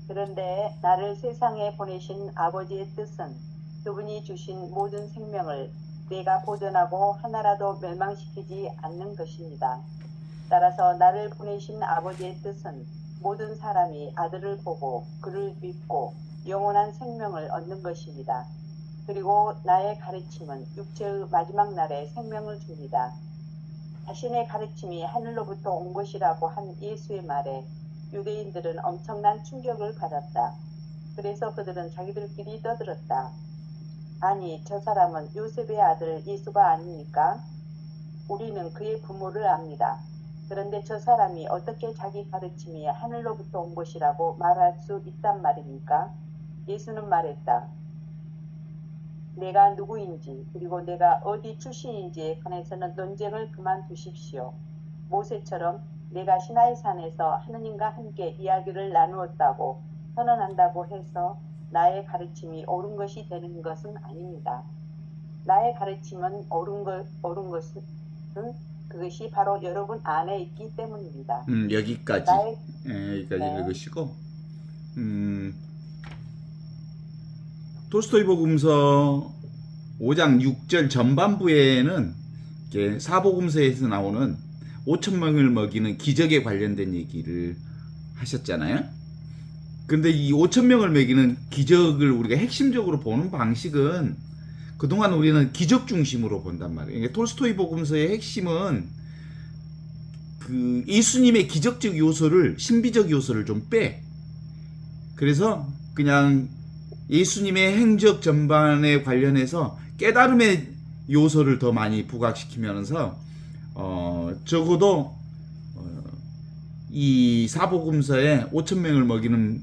그런데 나를 세상에 보내신 아버지의 뜻은 그분이 주신 모든 생명을 내가 보존하고 하나라도 멸망시키지 않는 것입니다. 따라서 나를 보내신 아버지의 뜻은 모든 사람이 아들을 보고 그를 믿고 영원한 생명을 얻는 것입니다. 그리고 나의 가르침은 육체의 마지막 날에 생명을 줍니다. 자신의 가르침이 하늘로부터 온 것이라고 한 예수의 말에 유대인들은 엄청난 충격을 받았다. 그래서 그들은 자기들끼리 떠들었다. 아니, 저 사람은 요셉의 아들 예수가 아닙니까? 우리는 그의 부모를 압니다. 그런데 저 사람이 어떻게 자기 가르침이 하늘로부터 온 것이라고 말할 수 있단 말입니까? 예수는 말했다. 내가 누구인지 그리고 내가 어디 출신인지에 관해서는 논쟁을 그만두십시오. 모세처럼 내가 시나이산에서 하느님과 함께 이야기를 나누었다고 선언한다고 해서 나의 가르침이 옳은 것이 되는 것은 아닙니다. 나의 가르침은 옳은 것은 그것이 바로 여러분 안에 있기 때문입니다. 여기까지. 여기까지 네. 읽으시고, 톨스토이 복음서 5장 6절 전반부에는 이렇게 사복음서에서 나오는 5천 명을 먹이는 기적에 관련된 얘기를 하셨잖아요. 근데 이 5천 명을 먹이는 기적을 우리가 핵심적으로 보는 방식은 그동안 우리는 기적 중심으로 본단 말이에요. 그러니까 톨스토이 복음서의 핵심은 그 예수님의 기적적 요소를, 신비적 요소를 좀 빼. 그래서 그냥 예수님의 행적 전반에 관련해서 깨달음의 요소를 더 많이 부각시키면서 적어도 이 사복음서에 5천 명을 먹이는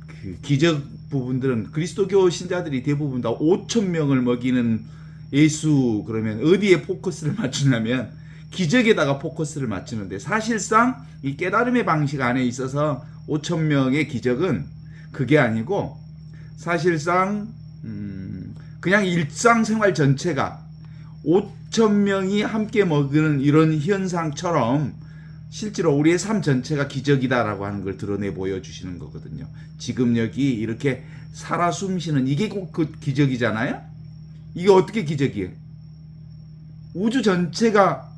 그 기적 부분들은 그리스도교 신자들이 대부분 다 5천 명을 먹이는 예수 그러면 어디에 포커스를 맞추냐면 기적에다가 포커스를 맞추는데, 사실상 이 깨달음의 방식 안에 있어서 5천 명의 기적은 그게 아니고 사실상 그냥 일상생활 전체가 5천 명이 함께 먹는 이런 현상처럼 실제로 우리의 삶 전체가 기적이다라고 하는 걸 드러내 보여주시는 거거든요. 지금 여기 이렇게 살아 숨쉬는 이게 꼭 그 기적이잖아요. 이게 어떻게 기적이에요? 우주 전체가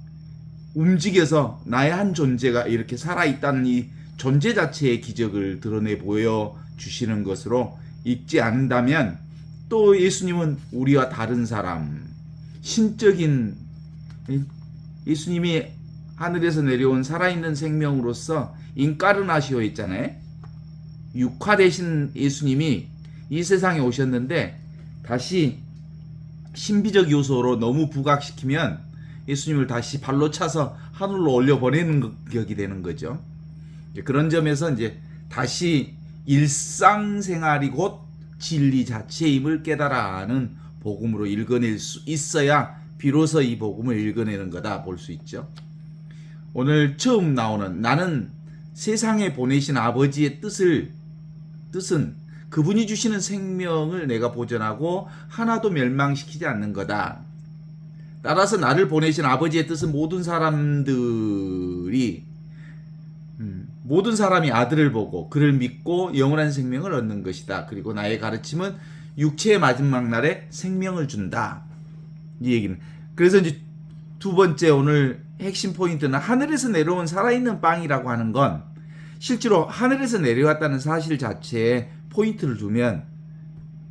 움직여서 나의 한 존재가 이렇게 살아있다는 이 존재 자체의 기적을 드러내 보여주시는 것으로 읽지 않는다면 또 예수님은 우리와 다른 사람, 신적인 예수님이 하늘에서 내려온 살아있는 생명으로서 인카르나시오 있잖아요. 육화되신 예수님이 이 세상에 오셨는데 다시 신비적 요소로 너무 부각시키면 예수님을 다시 발로 차서 하늘로 올려보내는 격이 되는 거죠. 그런 점에서 이제 다시 일상생활이 곧 진리 자체임을 깨달아는 복음으로 읽어낼 수 있어야 비로소 이 복음을 읽어내는 거다 볼 수 있죠. 오늘 처음 나오는 나는 세상에 보내신 아버지의 뜻은 그분이 주시는 생명을 내가 보존하고 하나도 멸망시키지 않는 거다. 따라서 나를 보내신 아버지의 뜻은 모든 사람이 아들을 보고 그를 믿고 영원한 생명을 얻는 것이다. 그리고 나의 가르침은 육체의 마지막 날에 생명을 준다. 이 얘기는. 그래서 이제 두 번째 오늘 핵심 포인트는 하늘에서 내려온 살아있는 빵이라고 하는 건 실제로 하늘에서 내려왔다는 사실 자체에 포인트를 두면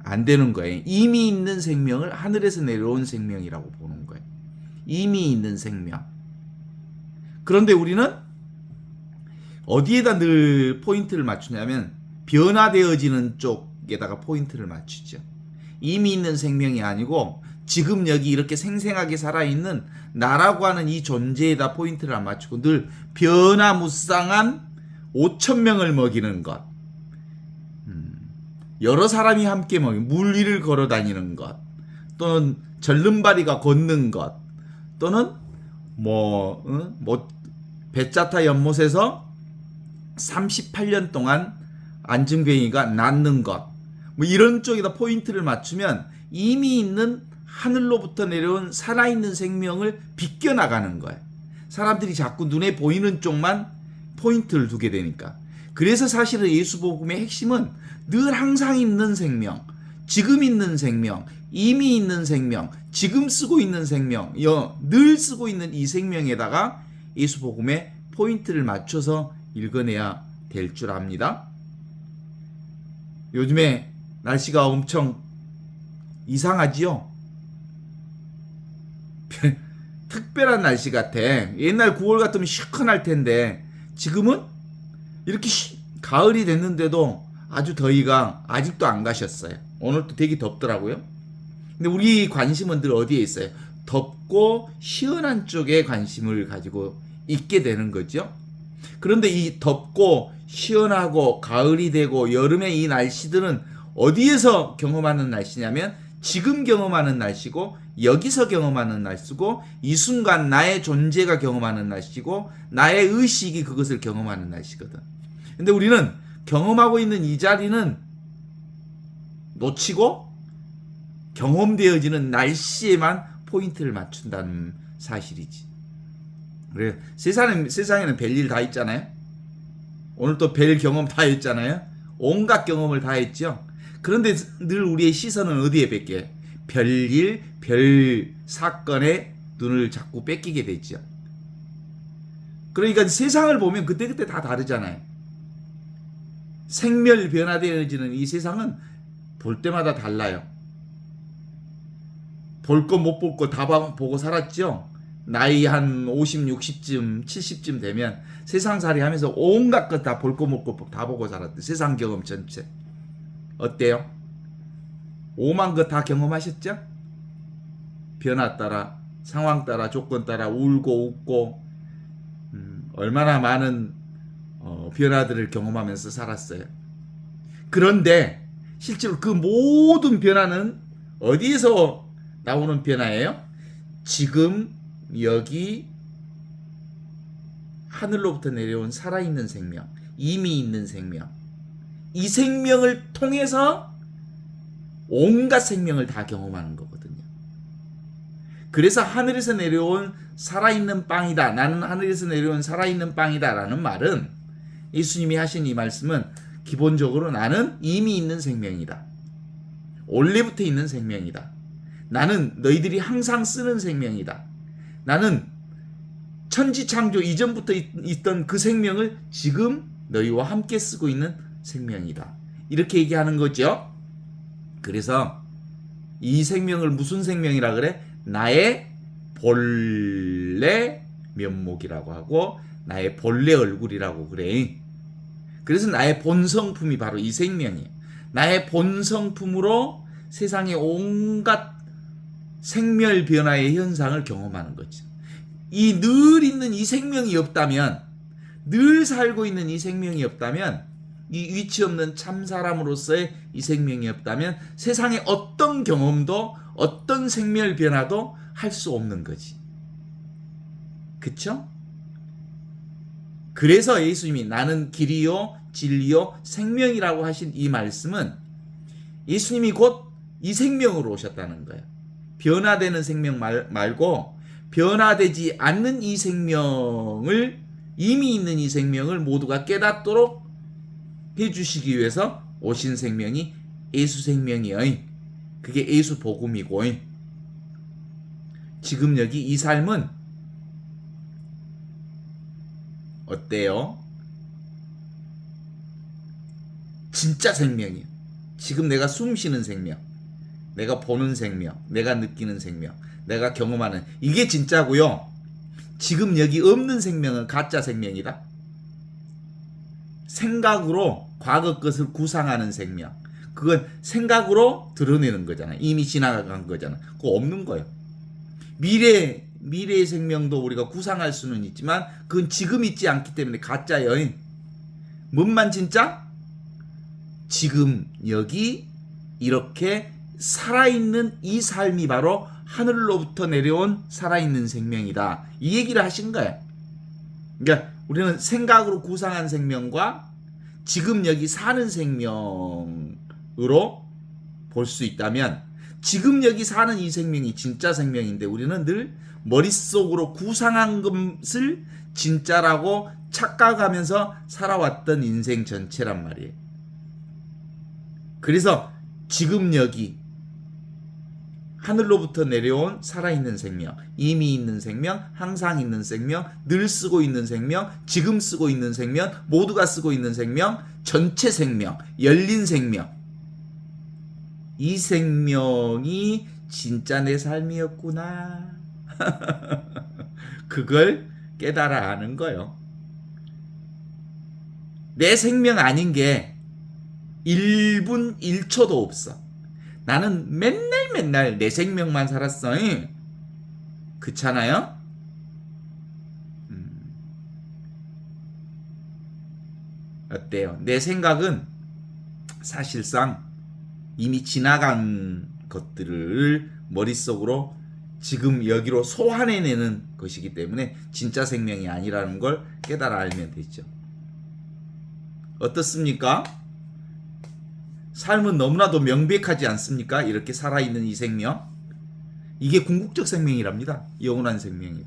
안 되는 거예요. 이미 있는 생명을 하늘에서 내려온 생명이라고 보는 거예요. 이미 있는 생명. 그런데 우리는 어디에다 늘 포인트를 맞추냐면 변화되어지는 쪽에다가 포인트를 맞추죠. 이미 있는 생명이 아니고 지금 여기 이렇게 생생하게 살아있는 나라고 하는 이 존재에다 포인트를 안 맞추고 늘 변화무쌍한 5천 명을 먹이는 것, 여러 사람이 함께 먹이는 물 위를 걸어 다니는 것, 또는 절름발이가 걷는 것, 또는 배짜타 연못에서 38년 동안 안증뱅이가 낫는 것, 이런 쪽에다 포인트를 맞추면 이미 있는 하늘로부터 내려온 살아있는 생명을 비껴나가는 거예요. 사람들이 자꾸 눈에 보이는 쪽만 포인트를 두게 되니까. 그래서 사실은 예수 복음의 핵심은 늘 항상 있는 생명, 지금 있는 생명, 이미 있는 생명, 지금 쓰고 있는 생명, 늘 쓰고 있는 이 생명에다가 예수 복음의 포인트를 맞춰서 읽어내야 될 줄 압니다. 요즘에 날씨가 엄청 이상하지요? 특별한 날씨 같아. 옛날 9월 같으면 시원할 텐데 지금은 이렇게 가을이 됐는데도 아주 더위가 아직도 안 가셨어요. 오늘도 되게 덥더라고요. 근데 우리 관심은 늘 어디에 있어요? 덥고 시원한 쪽에 관심을 가지고 있게 되는 거죠. 그런데 이 덥고 시원하고 가을이 되고 여름의 이 날씨들은 어디에서 경험하는 날씨냐면 지금 경험하는 날씨고 여기서 경험하는 날씨고 이 순간 나의 존재가 경험하는 날씨고 나의 의식이 그것을 경험하는 날씨거든. 근데 우리는 경험하고 있는 이 자리는 놓치고 경험되어지는 날씨에만 포인트를 맞춘다는 사실이지. 그래 세상에는 별일 다 있잖아요. 오늘 또 별 경험 다 했잖아요. 온갖 경험을 다 했죠. 그런데 늘 우리의 시선은 어디에 뺏겨요? 별일, 별 사건에 눈을 자꾸 뺏기게 되죠. 그러니까 세상을 보면 그때그때 다 다르잖아요. 생멸 변화되어지는 이 세상은 볼 때마다 달라요. 볼 거 못 볼 거 다 보고 살았죠. 나이 한 50, 60쯤, 70쯤 되면 세상살이 하면서 온갖 것 다 볼 거 못 볼 거 다 보고 살았대. 세상 경험 전체. 어때요? 오만 것 다 경험하셨죠? 변화 따라, 상황 따라, 조건 따라 울고 웃고 얼마나 많은 변화들을 경험하면서 살았어요. 그런데 실제로 그 모든 변화는 어디에서 나오는 변화예요? 지금 여기 하늘로부터 내려온 살아있는 생명, 이미 있는 생명, 이 생명을 통해서 온갖 생명을 다 경험하는 거거든요. 그래서 하늘에서 내려온 살아있는 빵이다. 나는 하늘에서 내려온 살아있는 빵이다 라는 말은 예수님이 하신 이 말씀은 기본적으로 나는 이미 있는 생명이다. 원래부터 있는 생명이다. 나는 너희들이 항상 쓰는 생명이다. 나는 천지창조 이전부터 있던 그 생명을 지금 너희와 함께 쓰고 있는 생명이다. 이렇게 얘기하는 거죠. 그래서 이 생명을 무슨 생명이라 그래? 나의 본래 면목이라고 하고 나의 본래 얼굴이라고 그래. 그래서 나의 본성품이 바로 이 생명이에요. 나의 본성품으로 세상의 온갖 생멸 변화의 현상을 경험하는 거죠. 이 늘 있는 이 생명이 없다면, 늘 살고 있는 이 생명이 없다면, 이 위치 없는 참 사람으로서의 이 생명이 없다면 세상의 어떤 경험도 어떤 생멸 변화도 할 수 없는 거지. 그쵸? 그래서 예수님이 나는 길이요 진리요 생명이라고 하신 이 말씀은 예수님이 곧 이 생명으로 오셨다는 거예요. 변화되는 생명 말고 변화되지 않는 이 생명을, 이미 있는 이 생명을 모두가 깨닫도록 해주시기 위해서 오신 생명이 예수 생명이요. 그게 예수 복음이고, 지금 여기 이 삶은 어때요? 진짜 생명이에요. 지금 내가 숨 쉬는 생명, 내가 보는 생명, 내가 느끼는 생명, 내가 경험하는, 이게 진짜고요. 지금 여기 없는 생명은 가짜 생명이다. 생각으로 과거 것을 구상하는 생명, 그건 생각으로 드러내는 거잖아요. 이미 지나간 거잖아요. 그거 없는 거예요. 미래의 생명도 우리가 구상할 수는 있지만 그건 지금 있지 않기 때문에 가짜예요. 뭔만 진짜? 지금 여기 이렇게 살아있는 이 삶이 바로 하늘로부터 내려온 살아있는 생명이다. 이 얘기를 하신 거예요. 그러니까 우리는 생각으로 구상한 생명과 지금 여기 사는 생명으로 볼 수 있다면, 지금 여기 사는 이 생명이 진짜 생명인데 우리는 늘 머릿속으로 구상한 것을 진짜라고 착각하면서 살아왔던 인생 전체란 말이에요. 그래서 지금 여기 하늘로부터 내려온 살아있는 생명, 이미 있는 생명, 항상 있는 생명, 늘 쓰고 있는 생명, 지금 쓰고 있는 생명, 모두가 쓰고 있는 생명, 전체 생명, 열린 생명. 이 생명이 진짜 내 삶이었구나. 그걸 깨달아 아는 거예요. 내 생명 아닌 게 1분 1초도 없어. 나는 맨날 내 생명만 살았어. 그렇잖아요? 어때요? 내 생각은 사실상 이미 지나간 것들을 머릿속으로 지금 여기로 소환해내는 것이기 때문에 진짜 생명이 아니라는 걸 깨달아 알면 되죠. 어떻습니까? 삶은 너무나도 명백하지 않습니까? 이렇게 살아있는 이 생명. 이게 궁극적 생명이랍니다. 영원한 생명이고.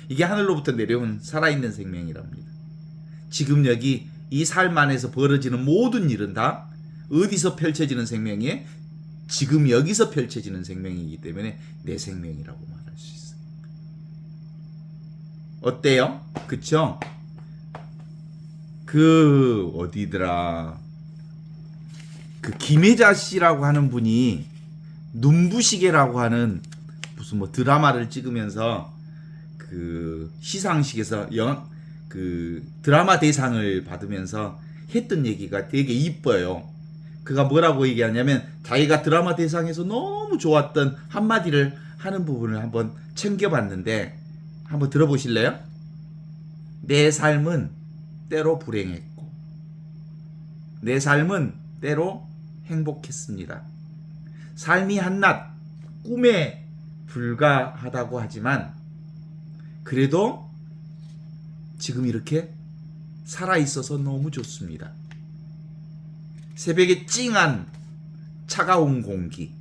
이게 하늘로부터 내려온 살아있는 생명이랍니다. 지금 여기 이 삶 안에서 벌어지는 모든 일은 다 어디서 펼쳐지는 생명이에요? 지금 여기서 펼쳐지는 생명이기 때문에 내 생명이라고 말할 수 있어요. 어때요? 그쵸? 어디더라? 김혜자 씨라고 하는 분이 눈부시게라고 하는 무슨 드라마를 찍으면서 시상식에서 드라마 대상을 받으면서 했던 얘기가 되게 이뻐요. 그가 뭐라고 얘기하냐면 자기가 드라마 대상에서 너무 좋았던 한마디를 하는 부분을 한번 챙겨봤는데 한번 들어보실래요? 내 삶은 때로 불행했고 내 삶은 때로 행복했습니다. 삶이 한낱 꿈에 불과하다고 하지만 그래도 지금 이렇게 살아있어서 너무 좋습니다. 새벽에 찡한 차가운 공기,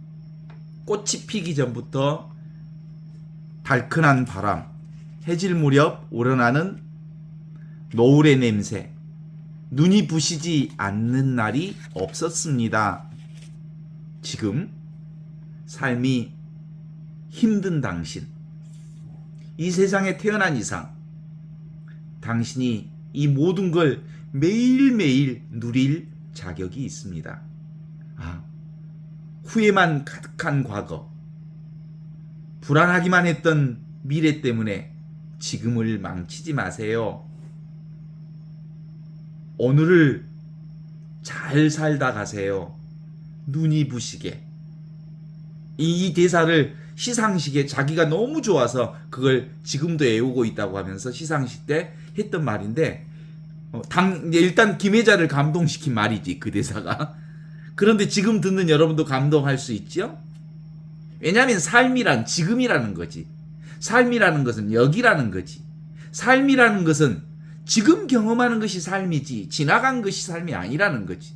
꽃이 피기 전부터 달큰한 바람, 해질 무렵 우러나는 노을의 냄새, 눈이 부시지 않는 날이 없었습니다. 지금 삶이 힘든 당신, 이 세상에 태어난 이상 당신이 이 모든 걸 매일매일 누릴 자격이 있습니다. 후회만 가득한 과거, 불안하기만 했던 미래 때문에 지금을 망치지 마세요. 오늘을 잘 살다 가세요. 눈이 부시게. 이 대사를 시상식에 자기가 너무 좋아서 그걸 지금도 애우고 있다고 하면서 시상식 때 했던 말인데 일단 김혜자를 감동시킨 말이지 그 대사가. 그런데 지금 듣는 여러분도 감동할 수 있죠? 왜냐하면 삶이란 지금이라는 거지. 삶이라는 것은 여기라는 거지. 삶이라는 것은 지금 경험하는 것이 삶이지 지나간 것이 삶이 아니라는 거지.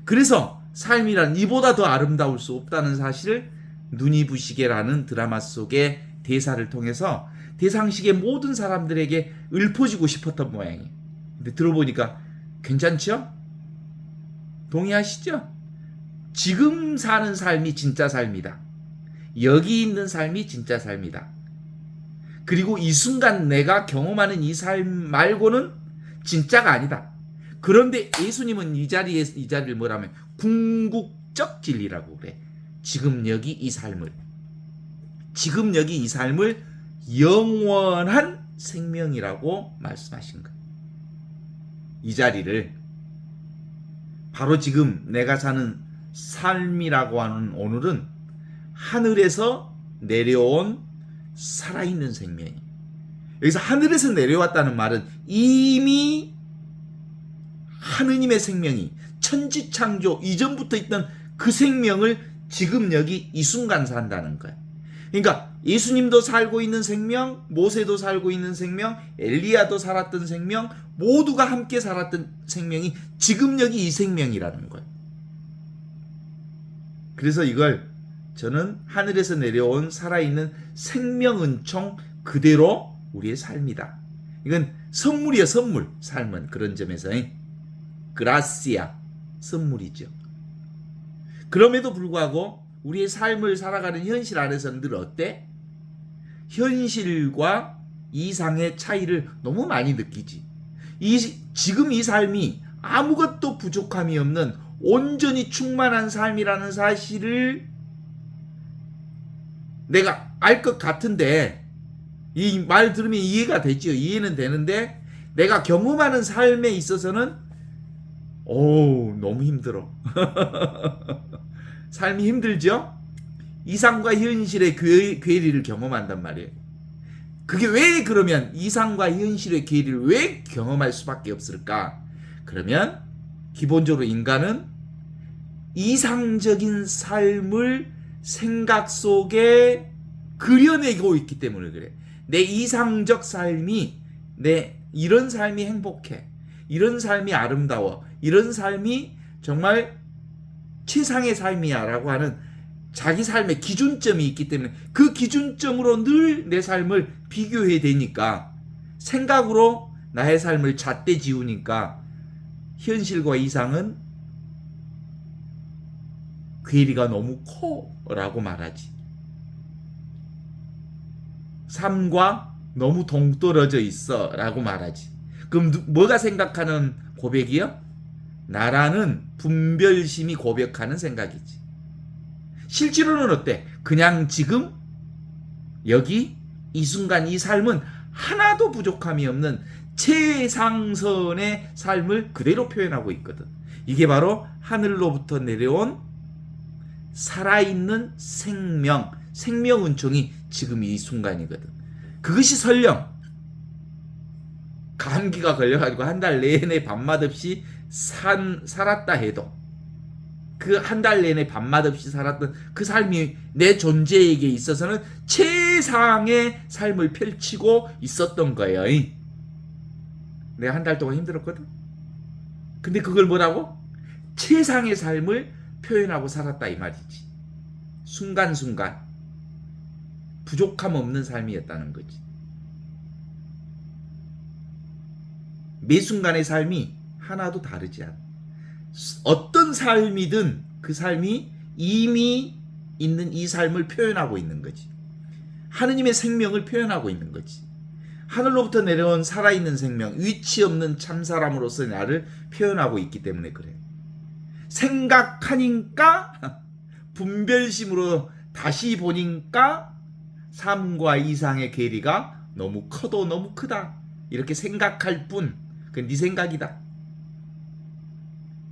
그래서 삶이란 이보다 더 아름다울 수 없다는 사실을 눈이 부시게라는 드라마 속의 대사를 통해서 대상식의 모든 사람들에게 읊어주고 싶었던 모양이에요. 근데 들어보니까 괜찮죠? 동의하시죠? 지금 사는 삶이 진짜 삶이다. 여기 있는 삶이 진짜 삶이다. 그리고 이 순간 내가 경험하는 이 삶 말고는 진짜가 아니다. 그런데 예수님은 이 자리를 뭐라면 궁극적 진리라고 그래. 지금 여기 이 삶을 영원한 생명이라고 말씀하신 거예요. 이 자리를 바로 지금 내가 사는 삶이라고 하는 오늘은 하늘에서 내려온 살아있는 생명이. 여기서 하늘에서 내려왔다는 말은 이미 하느님의 생명이 천지창조 이전부터 있던 그 생명을 지금 여기 이 순간 산다는 거예요. 그러니까 예수님도 살고 있는 생명, 모세도 살고 있는 생명, 엘리야도 살았던 생명, 모두가 함께 살았던 생명이 지금 여기 이 생명이라는 거예요. 그래서 이걸 저는 하늘에서 내려온 살아있는 생명은총 그대로 우리의 삶이다. 이건 선물이야, 선물. 삶은 그런 점에서 그라시아, 선물이죠. 그럼에도 불구하고 우리의 삶을 살아가는 현실 안에서는 늘 어때? 현실과 이상의 차이를 너무 많이 느끼지. 지금 이 삶이 아무것도 부족함이 없는 온전히 충만한 삶이라는 사실을 내가 알 것 같은데, 이 말 들으면 이해가 되죠. 이해는 되는데 내가 경험하는 삶에 있어서는 너무 힘들어. 삶이 힘들죠? 이상과 현실의 괴리를 경험한단 말이에요. 그게 왜 그러면 이상과 현실의 괴리를 왜 경험할 수밖에 없을까? 그러면 기본적으로 인간은 이상적인 삶을 생각 속에 그려내고 있기 때문에 그래. 내 이상적 삶이, 내 이런 삶이 행복해, 이런 삶이 아름다워, 이런 삶이 정말 최상의 삶이야 라고 하는 자기 삶의 기준점이 있기 때문에 그 기준점으로 늘 내 삶을 비교해야 되니까, 생각으로 나의 삶을 잣대 지우니까 현실과 이상은 괴리가 너무 커 라고 말하지. 삶과 너무 동떨어져 있어 라고 말하지. 그럼 뭐가 생각하는 고백이요? 나라는 분별심이 고백하는 생각이지. 실제로는 어때? 그냥 지금 여기 이 순간 이 삶은 하나도 부족함이 없는 최상선의 삶을 그대로 표현하고 있거든. 이게 바로 하늘로부터 내려온 살아있는 생명, 생명은총이 지금 이 순간이거든. 그것이 설령 감기가 걸려가지고 한 달 내내 밤맛 없이 살았다 해도, 그 한 달 내내 밤맛 없이 살았던 그 삶이 내 존재에게 있어서는 최상의 삶을 펼치고 있었던 거예요. 내가 한 달 동안 힘들었거든. 근데 그걸 뭐라고? 최상의 삶을 표현하고 살았다 이 말이지. 순간순간 부족함 없는 삶이었다는 거지. 매 순간의 삶이 하나도 다르지 않아. 어떤 삶이든 그 삶이 이미 있는 이 삶을 표현하고 있는 거지. 하느님의 생명을 표현하고 있는 거지. 하늘로부터 내려온 살아있는 생명, 위치 없는 참사람으로서 나를 표현하고 있기 때문에 그래. 생각하니까, 분별심으로 다시 보니까 삶과 이상의 괴리가 너무 커도 너무 크다. 이렇게 생각할 뿐, 그건 네 생각이다.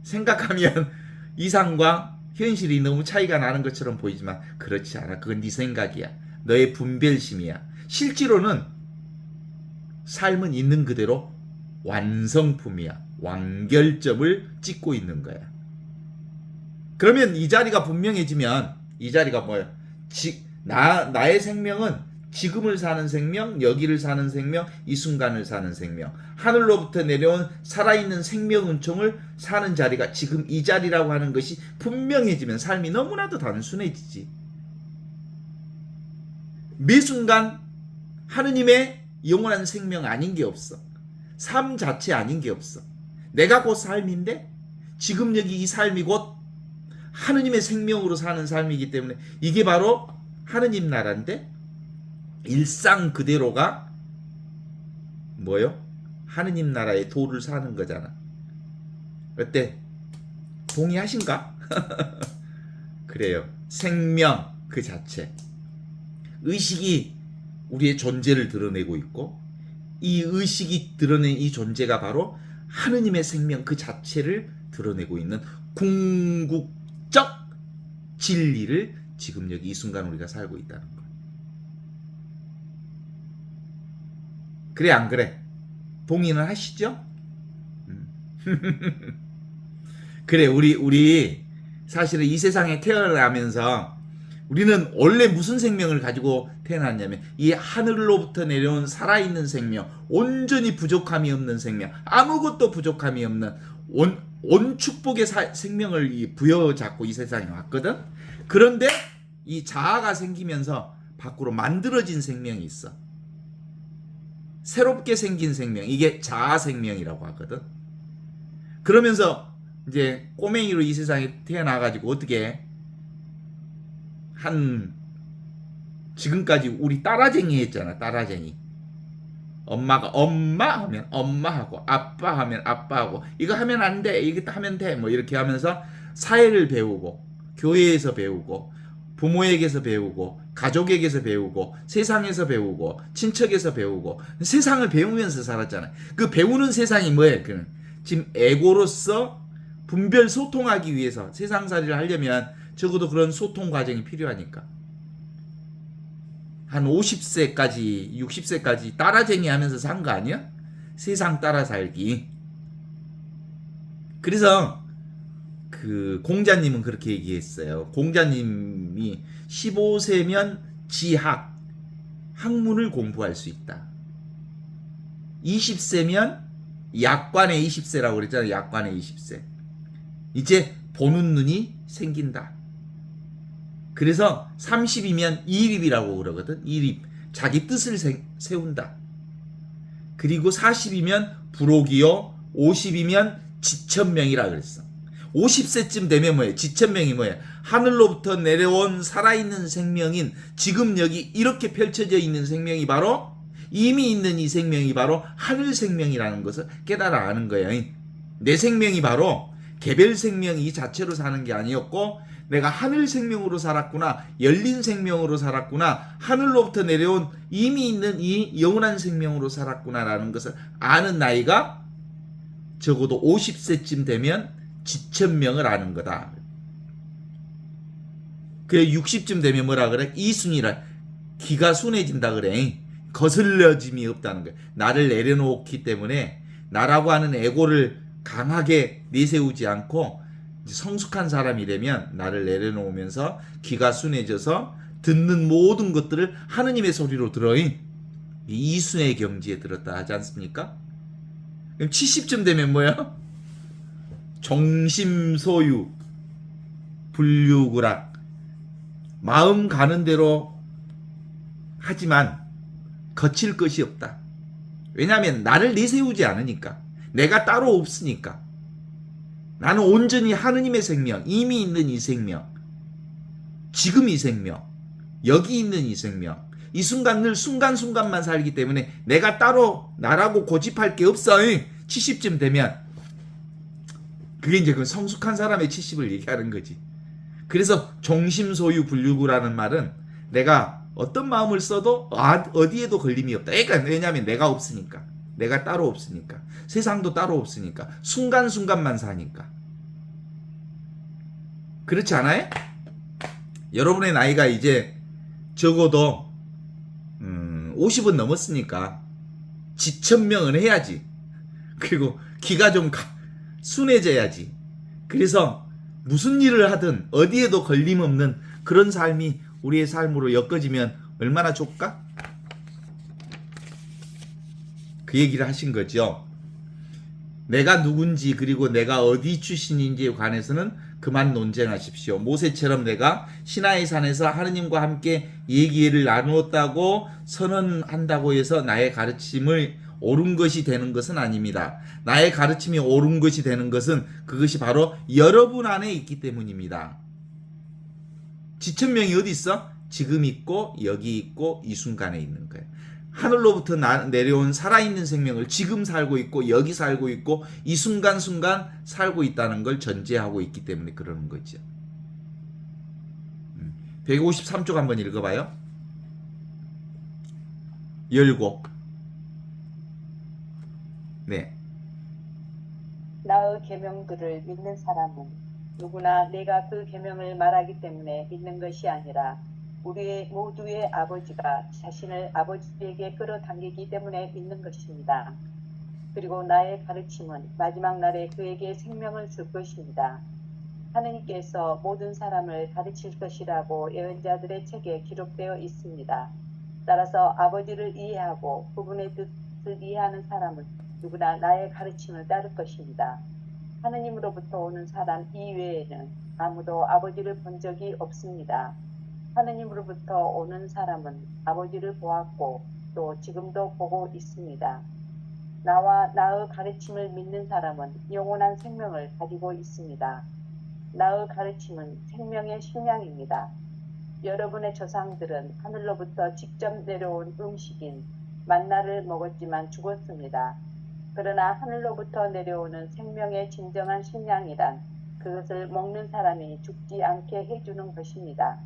생각하면 이상과 현실이 너무 차이가 나는 것처럼 보이지만 그렇지 않아. 그건 네 생각이야. 너의 분별심이야. 실제로는 삶은 있는 그대로 완성품이야. 완결점을 찍고 있는 거야. 그러면 이 자리가 분명해지면, 이 자리가 뭐야? 나의 생명은 지금을 사는 생명, 여기를 사는 생명, 이 순간을 사는 생명, 하늘로부터 내려온 살아있는 생명 은총을 사는 자리가 지금 이 자리라고 하는 것이 분명해지면 삶이 너무나도 단순해지지. 매 순간 하느님의 영원한 생명 아닌 게 없어. 삶 자체 아닌 게 없어. 내가 곧 삶인데 지금 여기 이 삶이 곧 하느님의 생명으로 사는 삶이기 때문에 이게 바로 하느님 나라인데, 일상 그대로가 뭐요? 하느님 나라의 도를 사는 거잖아. 어때? 동의하신가? 그래요. 생명 그 자체. 의식이 우리의 존재를 드러내고 있고, 이 의식이 드러낸 이 존재가 바로 하느님의 생명 그 자체를 드러내고 있는 궁극적 진리를 지금 여기 이 순간 우리가 살고 있다는 거야. 그래 안 그래? 동의는 하시죠? 그래, 우리 사실은 이 세상에 태어나면서 우리는 원래 무슨 생명을 가지고 태어났냐면 이 하늘로부터 내려온 살아있는 생명, 온전히 부족함이 없는 생명, 아무것도 부족함이 없는 온 축복의 생명을 부여잡고 이 세상에 왔거든. 그런데 이 자아가 생기면서 밖으로 만들어진 생명이 있어. 새롭게 생긴 생명, 이게 자아 생명이라고 하거든. 그러면서 이제 꼬맹이로 이 세상에 태어나가지고 어떻게 한 지금까지 우리 따라쟁이 했잖아. 따라쟁이. 엄마가 엄마 하면 엄마하고 아빠 하면 아빠하고 이거 하면 안 돼. 이거 하면 돼. 뭐 이렇게 하면서 사회를 배우고 교회에서 배우고 부모에게서 배우고 가족에게서 배우고 세상에서 배우고 친척에서 배우고 세상을 배우면서 살았잖아. 그 배우는 세상이 뭐예요? 그 지금 에고로서 분별 소통하기 위해서 세상살이를 하려면 적어도 그런 소통 과정이 필요하니까. 한 50세까지 60세까지 따라쟁이 하면서 산 거 아니야? 세상 따라 살기. 그래서 그 공자님은 그렇게 얘기했어요. 공자님이 15세면 지학, 학문을 공부할 수 있다. 20세면 약관의 20세라고 그랬잖아요. 약관의 20세. 이제 보는 눈이 생긴다. 그래서 30이면 이립이라고 그러거든. 이립. 자기 뜻을 세운다. 그리고 40이면 불옥이요. 50이면 지천명이라 그랬어. 50세쯤 되면 뭐예요? 지천명이 뭐예요? 하늘로부터 내려온 살아있는 생명인 지금 여기 이렇게 펼쳐져 있는 생명이 바로 이미 있는 이 생명이 바로 하늘 생명이라는 것을 깨달아 아는 거예요. 내 생명이 바로 개별 생명 이 자체로 사는 게 아니었고 내가 하늘 생명으로 살았구나. 열린 생명으로 살았구나. 하늘로부터 내려온 이미 있는 이 영원한 생명으로 살았구나라는 것을 아는 나이가 적어도 50세쯤 되면 지천명을 아는 거다. 그래 60쯤 되면 뭐라 그래? 이순이라 기가 순해진다 그래. 거슬려짐이 없다는 거야. 나를 내려놓기 때문에 나라고 하는 에고를 강하게 내세우지 않고 성숙한 사람이 되면 나를 내려놓으면서 귀가 순해져서 듣는 모든 것들을 하느님의 소리로 들어. 이순의 경지에 들었다 하지 않습니까? 그럼 70쯤 되면 뭐야? 정심소유 불유구락 마음 가는 대로 하지만 거칠 것이 없다. 왜냐하면 나를 내세우지 않으니까. 내가 따로 없으니까. 나는 온전히 하느님의 생명, 이미 있는 이 생명, 지금 이 생명, 여기 있는 이 생명, 이 순간 늘 순간순간만 살기 때문에 내가 따로 나라고 고집할 게 없어. 70쯤 되면 그게 이제 그 성숙한 사람의 70을 얘기하는 거지. 그래서 종심소유 불유구라는 말은 내가 어떤 마음을 써도 어디에도 걸림이 없다. 그러니까 왜냐하면 내가 없으니까. 내가 따로 없으니까. 세상도 따로 없으니까. 순간순간만 사니까. 그렇지 않아요? 여러분의 나이가 이제 적어도 50은 넘었으니까 지천명은 해야지. 그리고 기가 좀 순해져야지. 그래서 무슨 일을 하든 어디에도 걸림 없는 그런 삶이 우리의 삶으로 엮어지면 얼마나 좋을까? 그 얘기를 하신 거죠. 내가 누군지 그리고 내가 어디 출신인지에 관해서는 그만 논쟁하십시오. 모세처럼 내가 시나이 산에서 하느님과 함께 얘기를 나누었다고 선언한다고 해서 나의 가르침을 옳은 것이 되는 것은 아닙니다. 나의 가르침이 옳은 것이 되는 것은 그것이 바로 여러분 안에 있기 때문입니다. 지천명이 어디 있어? 지금 있고 여기 있고 이 순간에 있는 거예요. 하늘로부터 내려온 살아있는 생명을 지금 살고 있고 여기 살고 있고 이 순간순간 살고 있다는 걸 전제하고 있기 때문에 그러는 거죠. 153쪽 한번 읽어봐요. 열고. 네. 나의 계명들을 믿는 사람은 누구나 내가 그 계명을 말하기 때문에 믿는 것이 아니라 우리의 모두의 아버지가 자신을 아버지에게 끌어당기기 때문에 믿는 것입니다. 그리고 나의 가르침은 마지막 날에 그에게 생명을 줄 것입니다. 하느님께서 모든 사람을 가르칠 것이라고 예언자들의 책에 기록되어 있습니다. 따라서 아버지를 이해하고 그분의 뜻을 이해하는 사람은 누구나 나의 가르침을 따를 것입니다. 하느님으로부터 오는 사람 이외에는 아무도 아버지를 본 적이 없습니다. 하느님으로부터 오는 사람은 아버지를 보았고 또 지금도 보고 있습니다. 나와 나의 가르침을 믿는 사람은 영원한 생명을 가지고 있습니다. 나의 가르침은 생명의 식량입니다. 여러분의 조상들은 하늘로부터 직접 내려온 음식인 만나를 먹었지만 죽었습니다. 그러나 하늘로부터 내려오는 생명의 진정한 식량이란 그것을 먹는 사람이 죽지 않게 해주는 것입니다.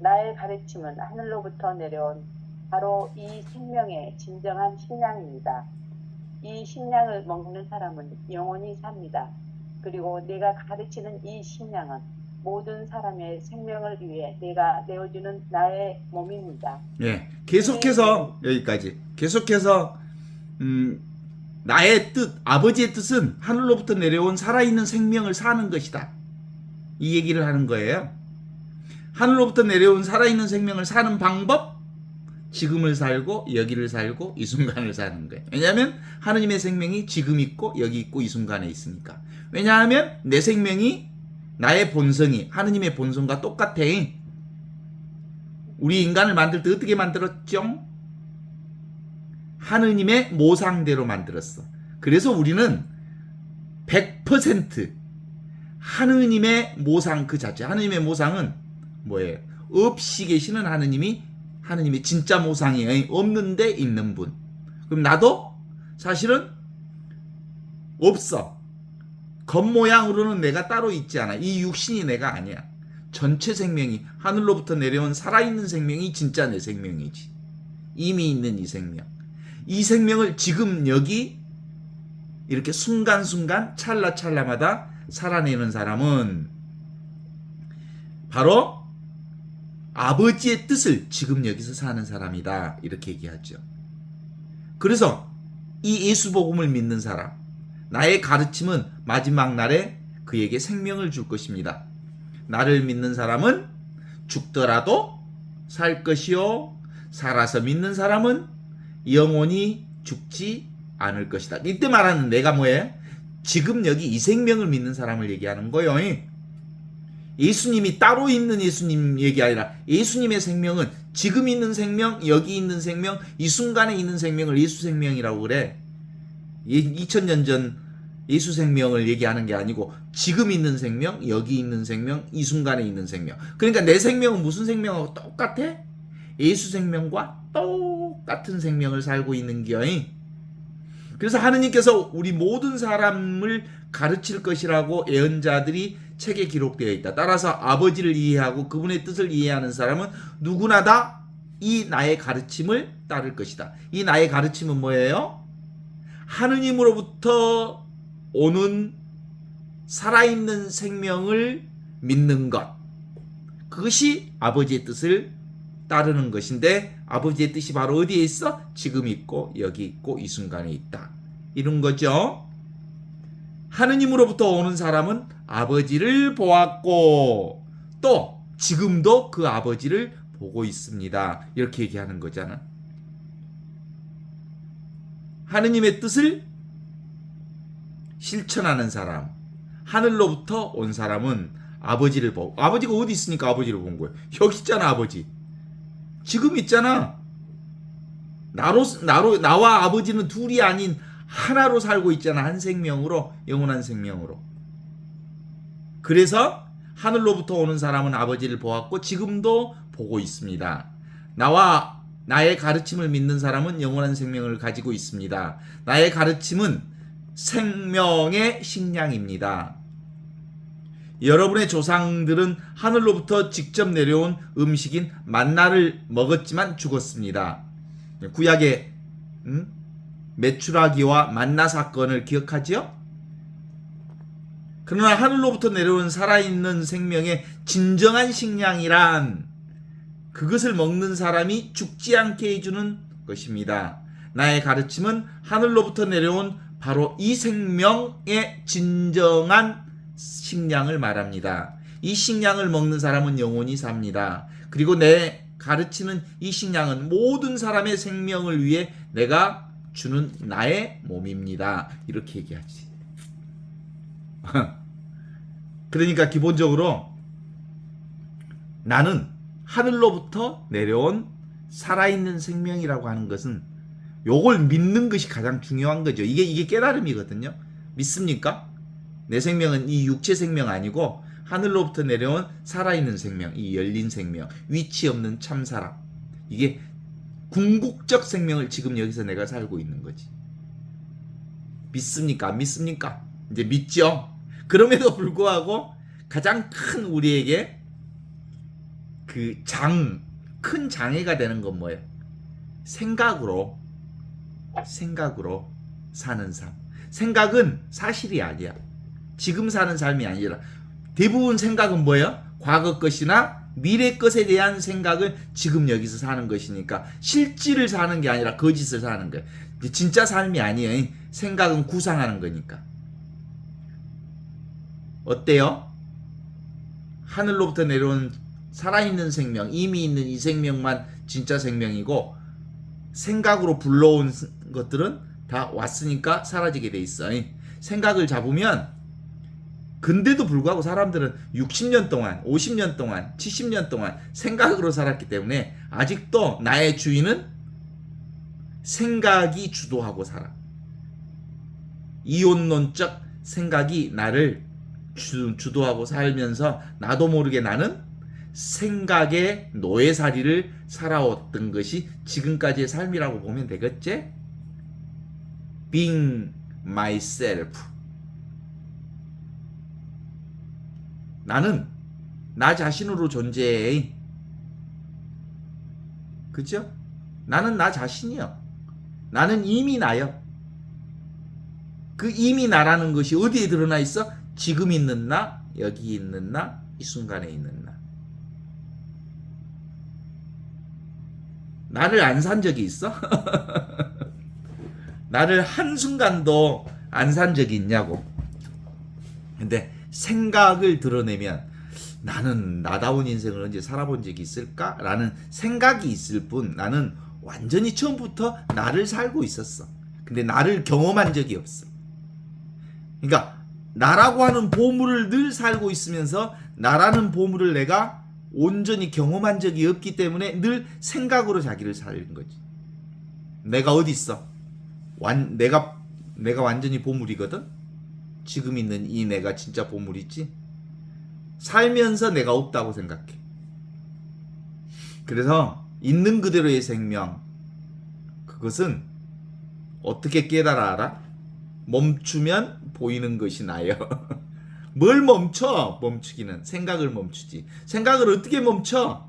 나의 가르침은 하늘로부터 내려온 바로 이 생명의 진정한 식량입니다. 이 식량을 먹는 사람은 영원히 삽니다. 그리고 내가 가르치는 이 식량은 모든 사람의 생명을 위해 내가 내어주는 나의 몸입니다. 예, 계속해서 여기까지. 계속해서 나의 뜻, 아버지의 뜻은 하늘로부터 내려온 살아있는 생명을 사는 것이다. 이 얘기를 하는 거예요. 하늘로부터 내려온 살아있는 생명을 사는 방법, 지금을 살고 여기를 살고 이 순간을 사는 거예요. 왜냐하면 하느님의 생명이 지금 있고 여기 있고 이 순간에 있으니까. 왜냐하면 내 생명이 나의 본성이 하느님의 본성과 똑같아. 우리 인간을 만들 때 어떻게 만들었죠? 하느님의 모상대로 만들었어. 그래서 우리는 100% 하느님의 모상 그 자체. 하느님의 모상은 뭐예요? 없이 계시는 하느님이 하느님의 진짜 모상이에요. 없는데 있는 분. 그럼 나도 사실은 없어. 겉모양으로는 내가 따로 있지 않아. 이 육신이 내가 아니야. 전체 생명이 하늘로부터 내려온 살아있는 생명이 진짜 내 생명이지. 이미 있는 이 생명. 이 생명을 지금 여기 이렇게 순간순간 찰나찰나마다 살아내는 사람은 바로 아버지의 뜻을 지금 여기서 사는 사람이다. 이렇게 얘기하죠. 그래서 이 예수복음을 믿는 사람, 나의 가르침은 마지막 날에 그에게 생명을 줄 것입니다. 나를 믿는 사람은 죽더라도 살 것이요, 살아서 믿는 사람은 영원히 죽지 않을 것이다. 이때 말하는 내가 뭐예요? 지금 여기 이 생명을 믿는 사람을 얘기하는 거예요. 예수님이 따로 있는 예수님 얘기 아니라 예수님의 생명은 지금 있는 생명, 여기 있는 생명, 이 순간에 있는 생명을 예수 생명이라고 그래. 2000년 전 예수 생명을 얘기하는 게 아니고 지금 있는 생명, 여기 있는 생명, 이 순간에 있는 생명. 그러니까 내 생명은 무슨 생명하고 똑같아? 예수 생명과 똑같은 생명을 살고 있는 겨. 그래서 하느님께서 우리 모든 사람을 가르칠 것이라고 예언자들이 책에 기록되어 있다. 따라서 아버지를 이해하고 그분의 뜻을 이해하는 사람은 누구나 다 이 나의 가르침을 따를 것이다. 이 나의 가르침은 뭐예요? 하느님으로부터 오는 살아있는 생명을 믿는 것. 그것이 아버지의 뜻을 따르는 것인데 아버지의 뜻이 바로 어디에 있어? 지금 있고 여기 있고 이 순간에 있다. 이런 거죠. 하느님으로부터 오는 사람은 아버지를 보았고 또 지금도 그 아버지를 보고 있습니다. 이렇게 얘기하는 거잖아. 하느님의 뜻을 실천하는 사람, 하늘로부터 온 사람은 아버지를 보고, 아버지가 어디 있으니까 아버지를 본 거예요. 여기 있잖아, 아버지. 지금 있잖아. 나와 아버지는 둘이 아닌 하나로 살고 있잖아. 한 생명으로, 영원한 생명으로. 그래서 하늘로부터 오는 사람은 아버지를 보았고 지금도 보고 있습니다. 나와 나의 가르침을 믿는 사람은 영원한 생명을 가지고 있습니다. 나의 가르침은 생명의 식량입니다. 여러분의 조상들은 하늘로부터 직접 내려온 음식인 만나를 먹었지만 죽었습니다. 구약의 메추라기와 만나 사건을 기억하지요? 그러나 하늘로부터 내려온 살아있는 생명의 진정한 식량이란 그것을 먹는 사람이 죽지 않게 해주는 것입니다. 나의 가르침은 하늘로부터 내려온 바로 이 생명의 진정한 식량을 말합니다. 이 식량을 먹는 사람은 영원히 삽니다. 그리고 내 가르치는 이 식량은 모든 사람의 생명을 위해 내가 주는 나의 몸입니다. 이렇게 얘기하지. 그러니까 기본적으로 나는 하늘로부터 내려온 살아있는 생명이라고 하는 것은 요걸 믿는 것이 가장 중요한 거죠. 이게 깨달음이거든요. 믿습니까? 내 생명은 이 육체 생명 아니고 하늘로부터 내려온 살아있는 생명, 이 열린 생명, 위치 없는 참사람. 이게 궁극적 생명을 지금 여기서 내가 살고 있는 거지. 믿습니까? 안 믿습니까? 이제 믿죠? 그럼에도 불구하고 가장 큰 우리에게 큰 장애가 되는 건 뭐예요? 생각으로 사는 삶. 생각은 사실이 아니야. 지금 사는 삶이 아니라 대부분 생각은 뭐예요? 과거 것이나 미래 것에 대한 생각을 지금 여기서 사는 것이니까 실질을 사는 게 아니라 거짓을 사는 거예요. 진짜 삶이 아니에요. 생각은 구상하는 거니까. 어때요? 하늘로부터 내려온 살아있는 생명, 이미 있는 이 생명만 진짜 생명이고 생각으로 불러온 것들은 다 왔으니까 사라지게 돼 있어. 생각을 잡으면 근데도 불구하고 사람들은 60년 동안, 50년 동안, 70년 동안 생각으로 살았기 때문에 아직도 나의 주인은 생각이 주도하고 살아. 이혼론적 생각이 나를 주도하고 살면서 나도 모르게 나는 생각의 노예살이를 살아왔던 것이 지금까지의 삶이라고 보면 되겠지? Being myself. 나는 나 자신으로 존재해. 그죠? 나는 나 자신이요. 나는 이미 나요. 그 이미 나라는 것이 어디에 드러나 있어? 지금 있는 나, 여기 있는 나, 이 순간에 있는 나. 나를 안 산 적이 있어? 나를 한순간도 안 산 적이 있냐고. 근데 생각을 드러내면 나는 나다운 인생을 언제 살아본 적이 있을까? 라는 생각이 있을 뿐 나는 완전히 처음부터 나를 살고 있었어. 근데 나를 경험한 적이 없어. 그러니까 나라고 하는 보물을 늘 살고 있으면서 나라는 보물을 내가 온전히 경험한 적이 없기 때문에 늘 생각으로 자기를 살는 거지. 내가 어디 있어? 내가 완전히 보물이거든? 지금 있는 이 내가 진짜 보물이지? 살면서 내가 없다고 생각해. 그래서 있는 그대로의 생명, 그것은 어떻게 깨달아 알아? 멈추면 보이는 것이 나요. 뭘 멈춰? 멈추기는 생각을 멈추지. 생각을 어떻게 멈춰?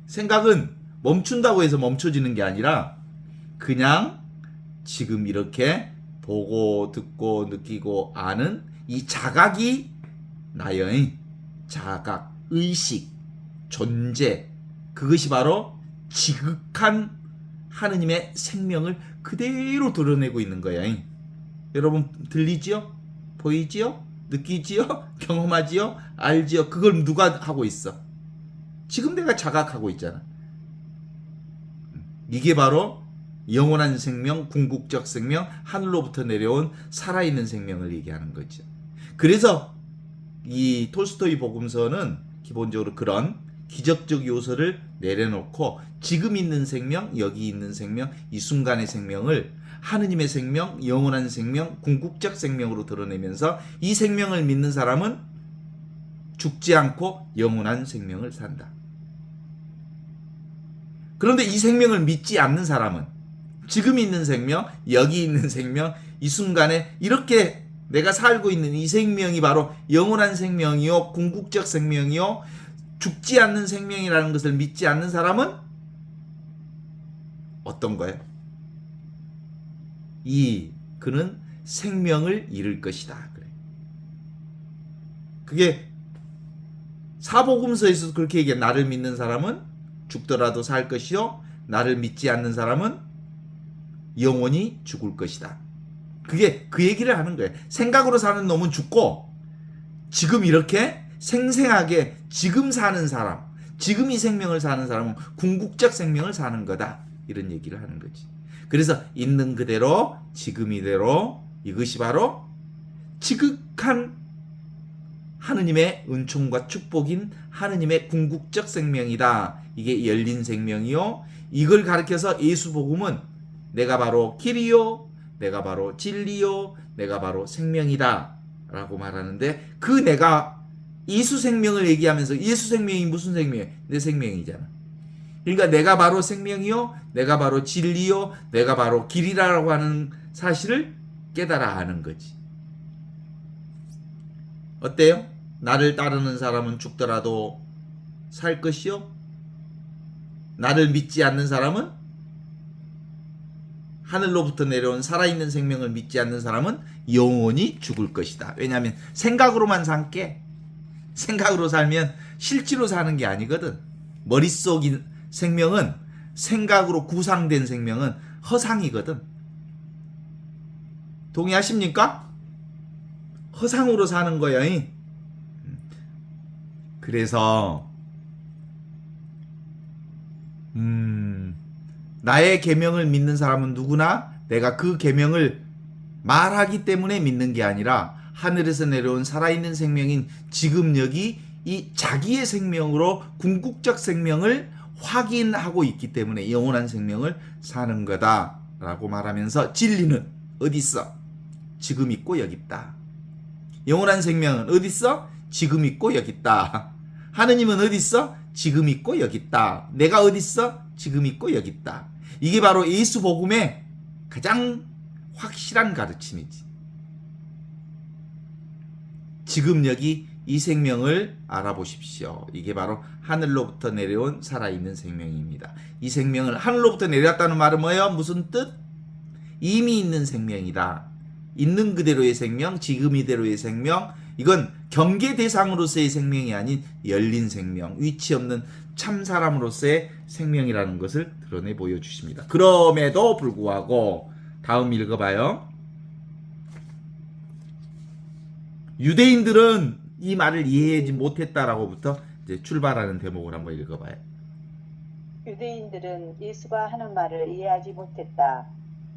생각은 멈춘다고 해서 멈춰지는 게 아니라 그냥 지금 이렇게 보고 듣고 느끼고 아는 이 자각이 나요. 자각, 의식, 존재, 그것이 바로 지극한 하느님의 생명을 그대로 드러내고 있는 거야. 여러분 들리지요? 보이지요? 느끼지요? 경험하지요? 알지요? 그걸 누가 하고 있어? 지금 내가 자각하고 있잖아. 이게 바로 영원한 생명, 궁극적 생명, 하늘로부터 내려온 살아있는 생명을 얘기하는 거죠. 그래서 이 톨스토이 복음서는 기본적으로 그런 기적적 요소를 내려놓고 지금 있는 생명, 여기 있는 생명, 이 순간의 생명을 하느님의 생명, 영원한 생명, 궁극적 생명으로 드러내면서 이 생명을 믿는 사람은 죽지 않고 영원한 생명을 산다. 그런데 이 생명을 믿지 않는 사람은 지금 있는 생명, 여기 있는 생명, 이 순간에 이렇게 내가 살고 있는 이 생명이 바로 영원한 생명이요, 궁극적 생명이요, 죽지 않는 생명이라는 것을 믿지 않는 사람은 어떤 거예요? 그는 생명을 잃을 것이다. 그래. 그게 사복음서에서도 그렇게 얘기해. 나를 믿는 사람은 죽더라도 살 것이요, 나를 믿지 않는 사람은 영원히 죽을 것이다. 그게 그 얘기를 하는 거예요. 생각으로 사는 놈은 죽고 지금 이렇게 생생하게 지금 사는 사람, 지금 이 생명을 사는 사람은 궁극적 생명을 사는 거다. 이런 얘기를 하는 거지. 그래서 있는 그대로 지금 이대로, 이것이 바로 지극한 하느님의 은총과 축복인 하느님의 궁극적 생명이다. 이게 열린 생명이요. 이걸 가리켜서 예수 복음은 내가 바로 길이요, 내가 바로 진리요, 내가 바로 생명이다 라고 말하는데, 그 내가 예수 생명을 얘기하면서 예수 생명이 무슨 생명이에요? 내 생명이잖아. 그러니까 내가 바로 생명이요, 내가 바로 진리요, 내가 바로 길이라고 하는 사실을 깨달아 아는 거지. 어때요? 나를 따르는 사람은 죽더라도 살 것이요, 나를 믿지 않는 사람은, 하늘로부터 내려온 살아있는 생명을 믿지 않는 사람은 영원히 죽을 것이다. 왜냐하면 생각으로만 산게, 생각으로 살면 실제로 사는 게 아니거든. 머릿속 생명은, 생각으로 구상된 생명은 허상이거든. 동의하십니까? 허상으로 사는 거예요. 그래서 나의 계명을 믿는 사람은 누구나 내가 그 계명을 말하기 때문에 믿는 게 아니라 하늘에서 내려온 살아있는 생명인 지금 여기 이 자기의 생명으로 궁극적 생명을 확인하고 있기 때문에 영원한 생명을 사는 거다라고 말하면서, 진리는 어디 있어? 지금 있고 여기 있다. 영원한 생명은 어디 있어? 지금 있고 여기 있다. 하느님은 어디 있어? 지금 있고 여기 있다. 내가 어디 있어? 지금 있고 여기 있다. 이게 바로 예수 복음의 가장 확실한 가르침이지. 지금 여기 이 생명을 알아보십시오. 이게 바로 하늘로부터 내려온 살아있는 생명입니다. 이 생명을, 하늘로부터 내려왔다는 말은 뭐예요? 무슨 뜻? 이미 있는 생명이다. 있는 그대로의 생명, 지금 이대로의 생명. 이건 경계 대상으로서의 생명이 아닌 열린 생명, 위치 없는 참 사람으로서의 생명이라는 것을 드러내 보여주십니다. 그럼에도 불구하고 다음 읽어봐요. 유대인들은 이 말을 이해하지 못했다라고부터 이제 출발하는 대목을 한번 읽어봐요. 유대인들은 예수가 하는 말을 이해하지 못했다.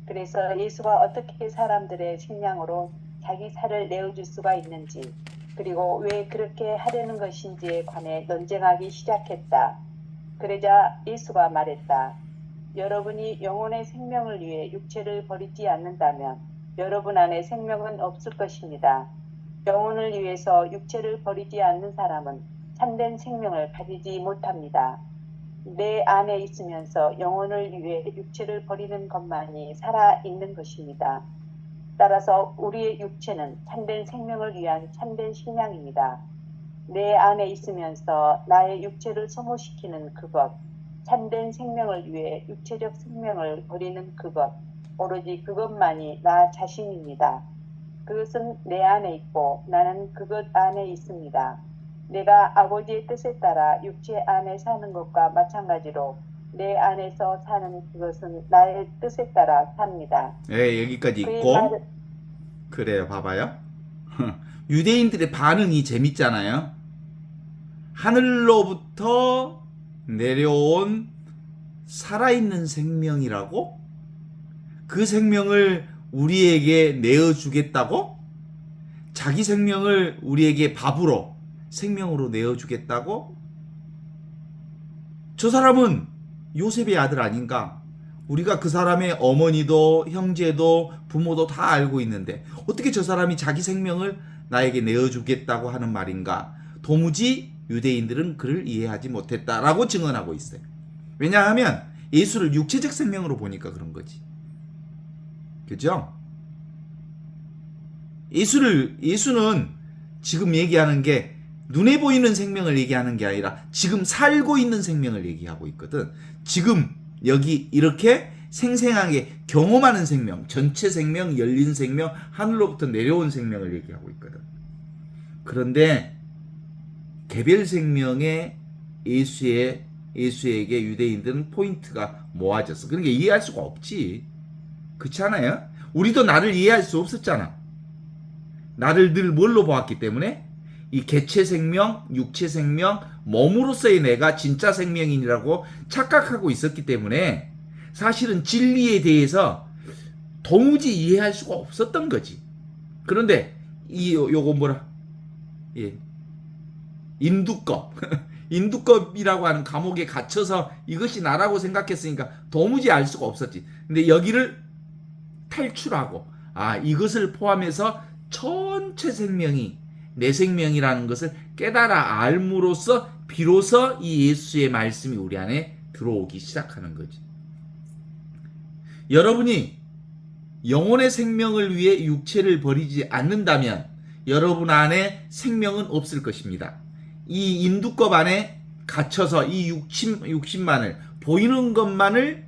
그래서 예수가 어떻게 사람들의 식량으로 자기 살을 내어줄 수가 있는지, 그리고 왜 그렇게 하려는 것인지에 관해 논쟁하기 시작했다. 그러자 예수가 말했다. 여러분이 영혼의 생명을 위해 육체를 버리지 않는다면 여러분 안에 생명은 없을 것입니다. 영혼을 위해서 육체를 버리지 않는 사람은 참된 생명을 가지지 못합니다. 내 안에 있으면서 영혼을 위해 육체를 버리는 것만이 살아있는 것입니다. 따라서 우리의 육체는 참된 생명을 위한 참된 식량입니다. 내 안에 있으면서 나의 육체를 소모시키는 그것, 참된 생명을 위해 육체적 생명을 버리는 그것, 오로지 그것만이 나 자신입니다. 그것은 내 안에 있고 나는 그것 안에 있습니다. 내가 아버지의 뜻에 따라 육체 안에 사는 것과 마찬가지로 내 안에서 사는 그것은 나의 뜻에 따라 삽니다. 네, 여기까지 있고. 그래요, 봐봐요. 유대인들의 반응이 재밌잖아요. 하늘로부터 내려온 살아있는 생명이라고? 그 생명을 우리에게 내어주겠다고? 자기 생명을 우리에게 밥으로, 생명으로 내어주겠다고? 저 사람은 요셉의 아들 아닌가? 우리가 그 사람의 어머니도 형제도 부모도 다 알고 있는데 어떻게 저 사람이 자기 생명을 나에게 내어주겠다고 하는 말인가? 도무지 유대인들은 그를 이해하지 못했다라고 증언하고 있어요. 왜냐하면 예수를 육체적 생명으로 보니까 그런 거지. 그죠? 예수는 지금 얘기하는 게 눈에 보이는 생명을 얘기하는 게 아니라 지금 살고 있는 생명을 얘기하고 있거든. 지금 여기 이렇게 생생하게 경험하는 생명, 전체 생명, 열린 생명, 하늘로부터 내려온 생명을 얘기하고 있거든. 그런데 개별 생명의 예수에게 유대인들은 포인트가 모아졌어. 그러니까 이해할 수가 없지. 그렇지 않아요? 우리도 나를 이해할 수 없었잖아. 나를 늘 뭘로 보았기 때문에 이 개체 생명, 육체 생명, 몸으로서의 내가 진짜 생명이라고 착각하고 있었기 때문에 사실은 진리에 대해서 도무지 이해할 수가 없었던 거지. 그런데 요거 뭐라? 예. 인두껍 인두껍이라고 하는 감옥에 갇혀서 이것이 나라고 생각했으니까 도무지 알 수가 없었지. 근데 여기를 탈출하고 이것을 포함해서 전체 생명이 내 생명이라는 것을 깨달아 알므로써 비로소 이 예수의 말씀이 우리 안에 들어오기 시작하는 거지. 여러분이 영혼의 생명을 위해 육체를 버리지 않는다면 여러분 안에 생명은 없을 것입니다. 이 인두껍 안에 갇혀서 이 육신만을 보이는 것만을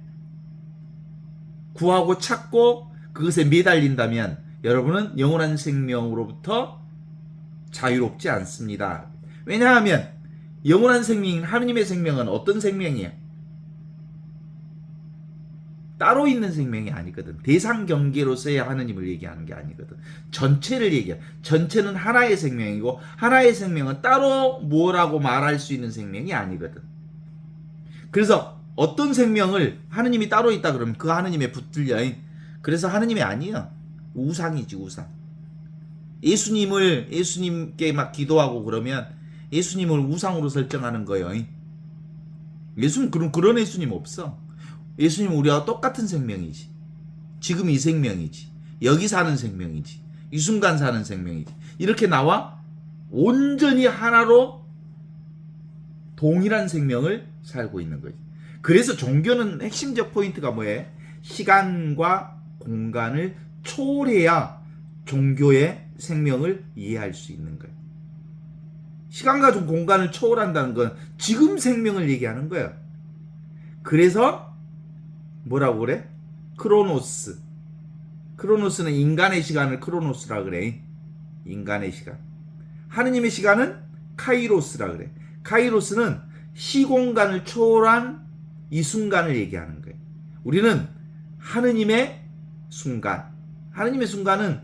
구하고 찾고 그것에 매달린다면 여러분은 영원한 생명으로부터 자유롭지 않습니다. 왜냐하면 영원한 생명인 하느님의 생명은 어떤 생명이야? 따로 있는 생명이 아니거든. 대상 경계로서의 하느님을 얘기하는 게 아니거든. 전체를 얘기해. 전체는 하나의 생명이고 하나의 생명은 따로 뭐라고 말할 수 있는 생명이 아니거든. 그래서 어떤 생명을 하느님이 따로 있다 그러면 그 하느님에 붙들려. 그래서 하느님이 아니야. 우상이지, 우상. 예수님께 막 기도하고 그러면 예수님을 우상으로 설정하는 거예요. 예수님 그런 예수님 없어. 예수님은 우리와 똑같은 생명이지. 지금 이 생명이지. 여기 사는 생명이지. 이 순간 사는 생명이지. 이렇게 나와 온전히 하나로 동일한 생명을 살고 있는 거지. 그래서 종교는 핵심적 포인트가 뭐예요? 시간과 공간을 초월해야 종교의 생명을 이해할 수 있는 거예요. 시간과 공간을 초월한다는 건 지금 생명을 얘기하는 거예요. 그래서 뭐라고 그래? 크로노스. 크로노스는 인간의 시간을 크로노스라 그래. 인간의 시간. 하느님의 시간은 카이로스라 그래. 카이로스는 시공간을 초월한 이 순간을 얘기하는 거예요. 우리는 하느님의 순간. 하느님의 순간은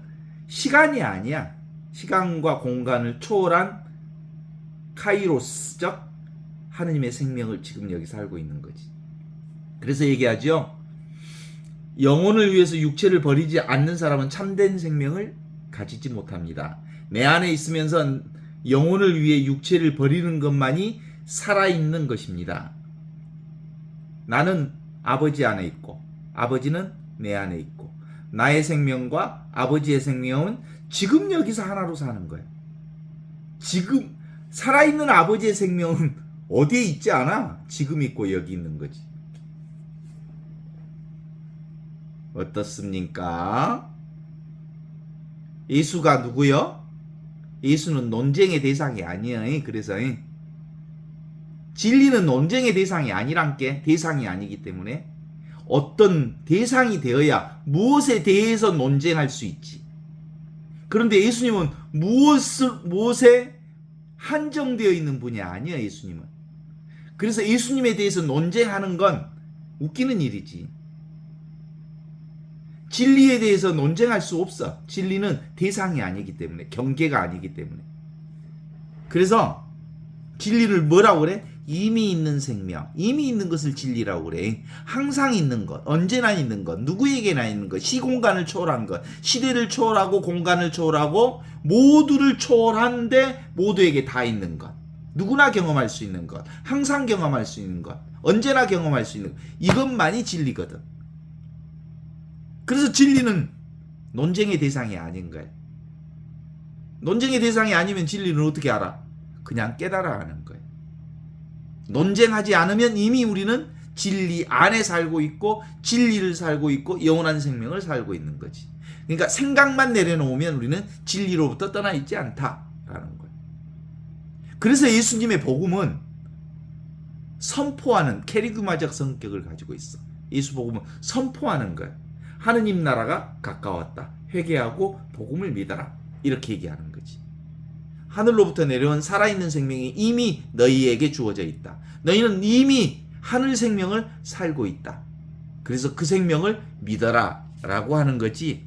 시간이 아니야. 시간과 공간을 초월한 카이로스적 하느님의 생명을 지금 여기 살고 있는 거지. 그래서 얘기하죠. 영혼을 위해서 육체를 버리지 않는 사람은 참된 생명을 가지지 못합니다. 내 안에 있으면서 영혼을 위해 육체를 버리는 것만이 살아있는 것입니다. 나는 아버지 안에 있고 아버지는 내 안에 있고 나의 생명과 아버지의 생명은 지금 여기서 하나로 사는 거예요. 지금 살아있는 아버지의 생명은 어디에 있지 않아? 지금 있고 여기 있는 거지. 어떻습니까? 예수가 누구요? 예수는 논쟁의 대상이 아니에요. 그래서 진리는 논쟁의 대상이 아니란게. 대상이 아니기 때문에 어떤 대상이 되어야 무엇에 대해서 논쟁할 수 있지. 그런데 예수님은 무엇에 한정되어 있는 분이 아니에요. 예수님은. 그래서 예수님에 대해서 논쟁하는 건 웃기는 일이지. 진리에 대해서 논쟁할 수 없어. 진리는 대상이 아니기 때문에, 경계가 아니기 때문에. 그래서 진리를 뭐라고 그래? 이미 있는 생명, 이미 있는 것을 진리라고 그래. 항상 있는 것, 언제나 있는 것, 누구에게나 있는 것, 시공간을 초월한 것, 시대를 초월하고 공간을 초월하고 모두를 초월한데 모두에게 다 있는 것, 누구나 경험할 수 있는 것, 항상 경험할 수 있는 것, 언제나 경험할 수 있는 것, 이것만이 진리거든. 그래서 진리는 논쟁의 대상이 아닌 거예요. 논쟁의 대상이 아니면 진리는 어떻게 알아? 그냥 깨달아 하는 거예요. 논쟁하지 않으면 이미 우리는 진리 안에 살고 있고 진리를 살고 있고 영원한 생명을 살고 있는 거지. 그러니까 생각만 내려놓으면 우리는 진리로부터 떠나 있지 않다라는 거예요. 그래서 예수님의 복음은 선포하는 캐리그마적 성격을 가지고 있어. 예수 복음은 선포하는 거예요. 하느님 나라가 가까웠다. 회개하고 복음을 믿어라. 이렇게 얘기하는 거지. 하늘로부터 내려온 살아있는 생명이 이미 너희에게 주어져 있다. 너희는 이미 하늘 생명을 살고 있다. 그래서 그 생명을 믿어라 라고 하는 거지.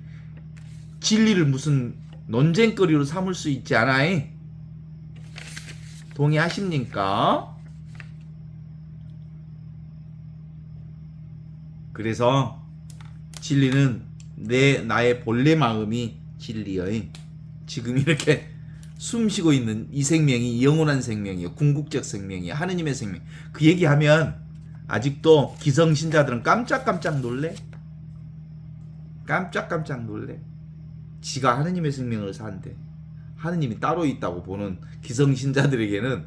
진리를 무슨 논쟁거리로 삼을 수 있지 않아요? 동의하십니까? 그래서 진리는 나의 본래 마음이 진리여. 지금 이렇게 숨쉬고 있는 이 생명이 영원한 생명이에요. 궁극적 생명이에요. 하느님의 생명. 그 얘기하면 아직도 기성신자들은 깜짝깜짝 놀래. 깜짝깜짝 놀래. 지가 하느님의 생명을 산대. 하느님이 따로 있다고 보는 기성신자들에게는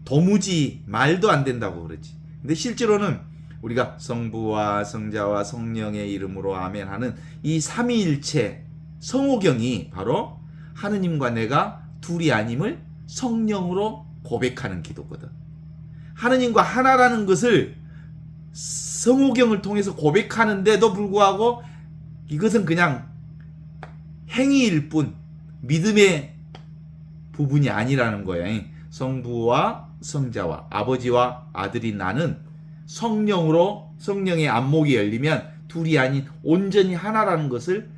도무지 말도 안 된다고 그러지. 근데 실제로는 우리가 성부와 성자와 성령의 이름으로 아멘 하는 이 삼위일체 성호경이 바로 하느님과 내가 둘이 아님을 성령으로 고백하는 기도거든. 하느님과 하나라는 것을 성호경을 통해서 고백하는데도 불구하고 이것은 그냥 행위일 뿐 믿음의 부분이 아니라는 거야. 성부와 성자와 아버지와 아들이 나는 성령으로 성령의 안목이 열리면 둘이 아닌 온전히 하나라는 것을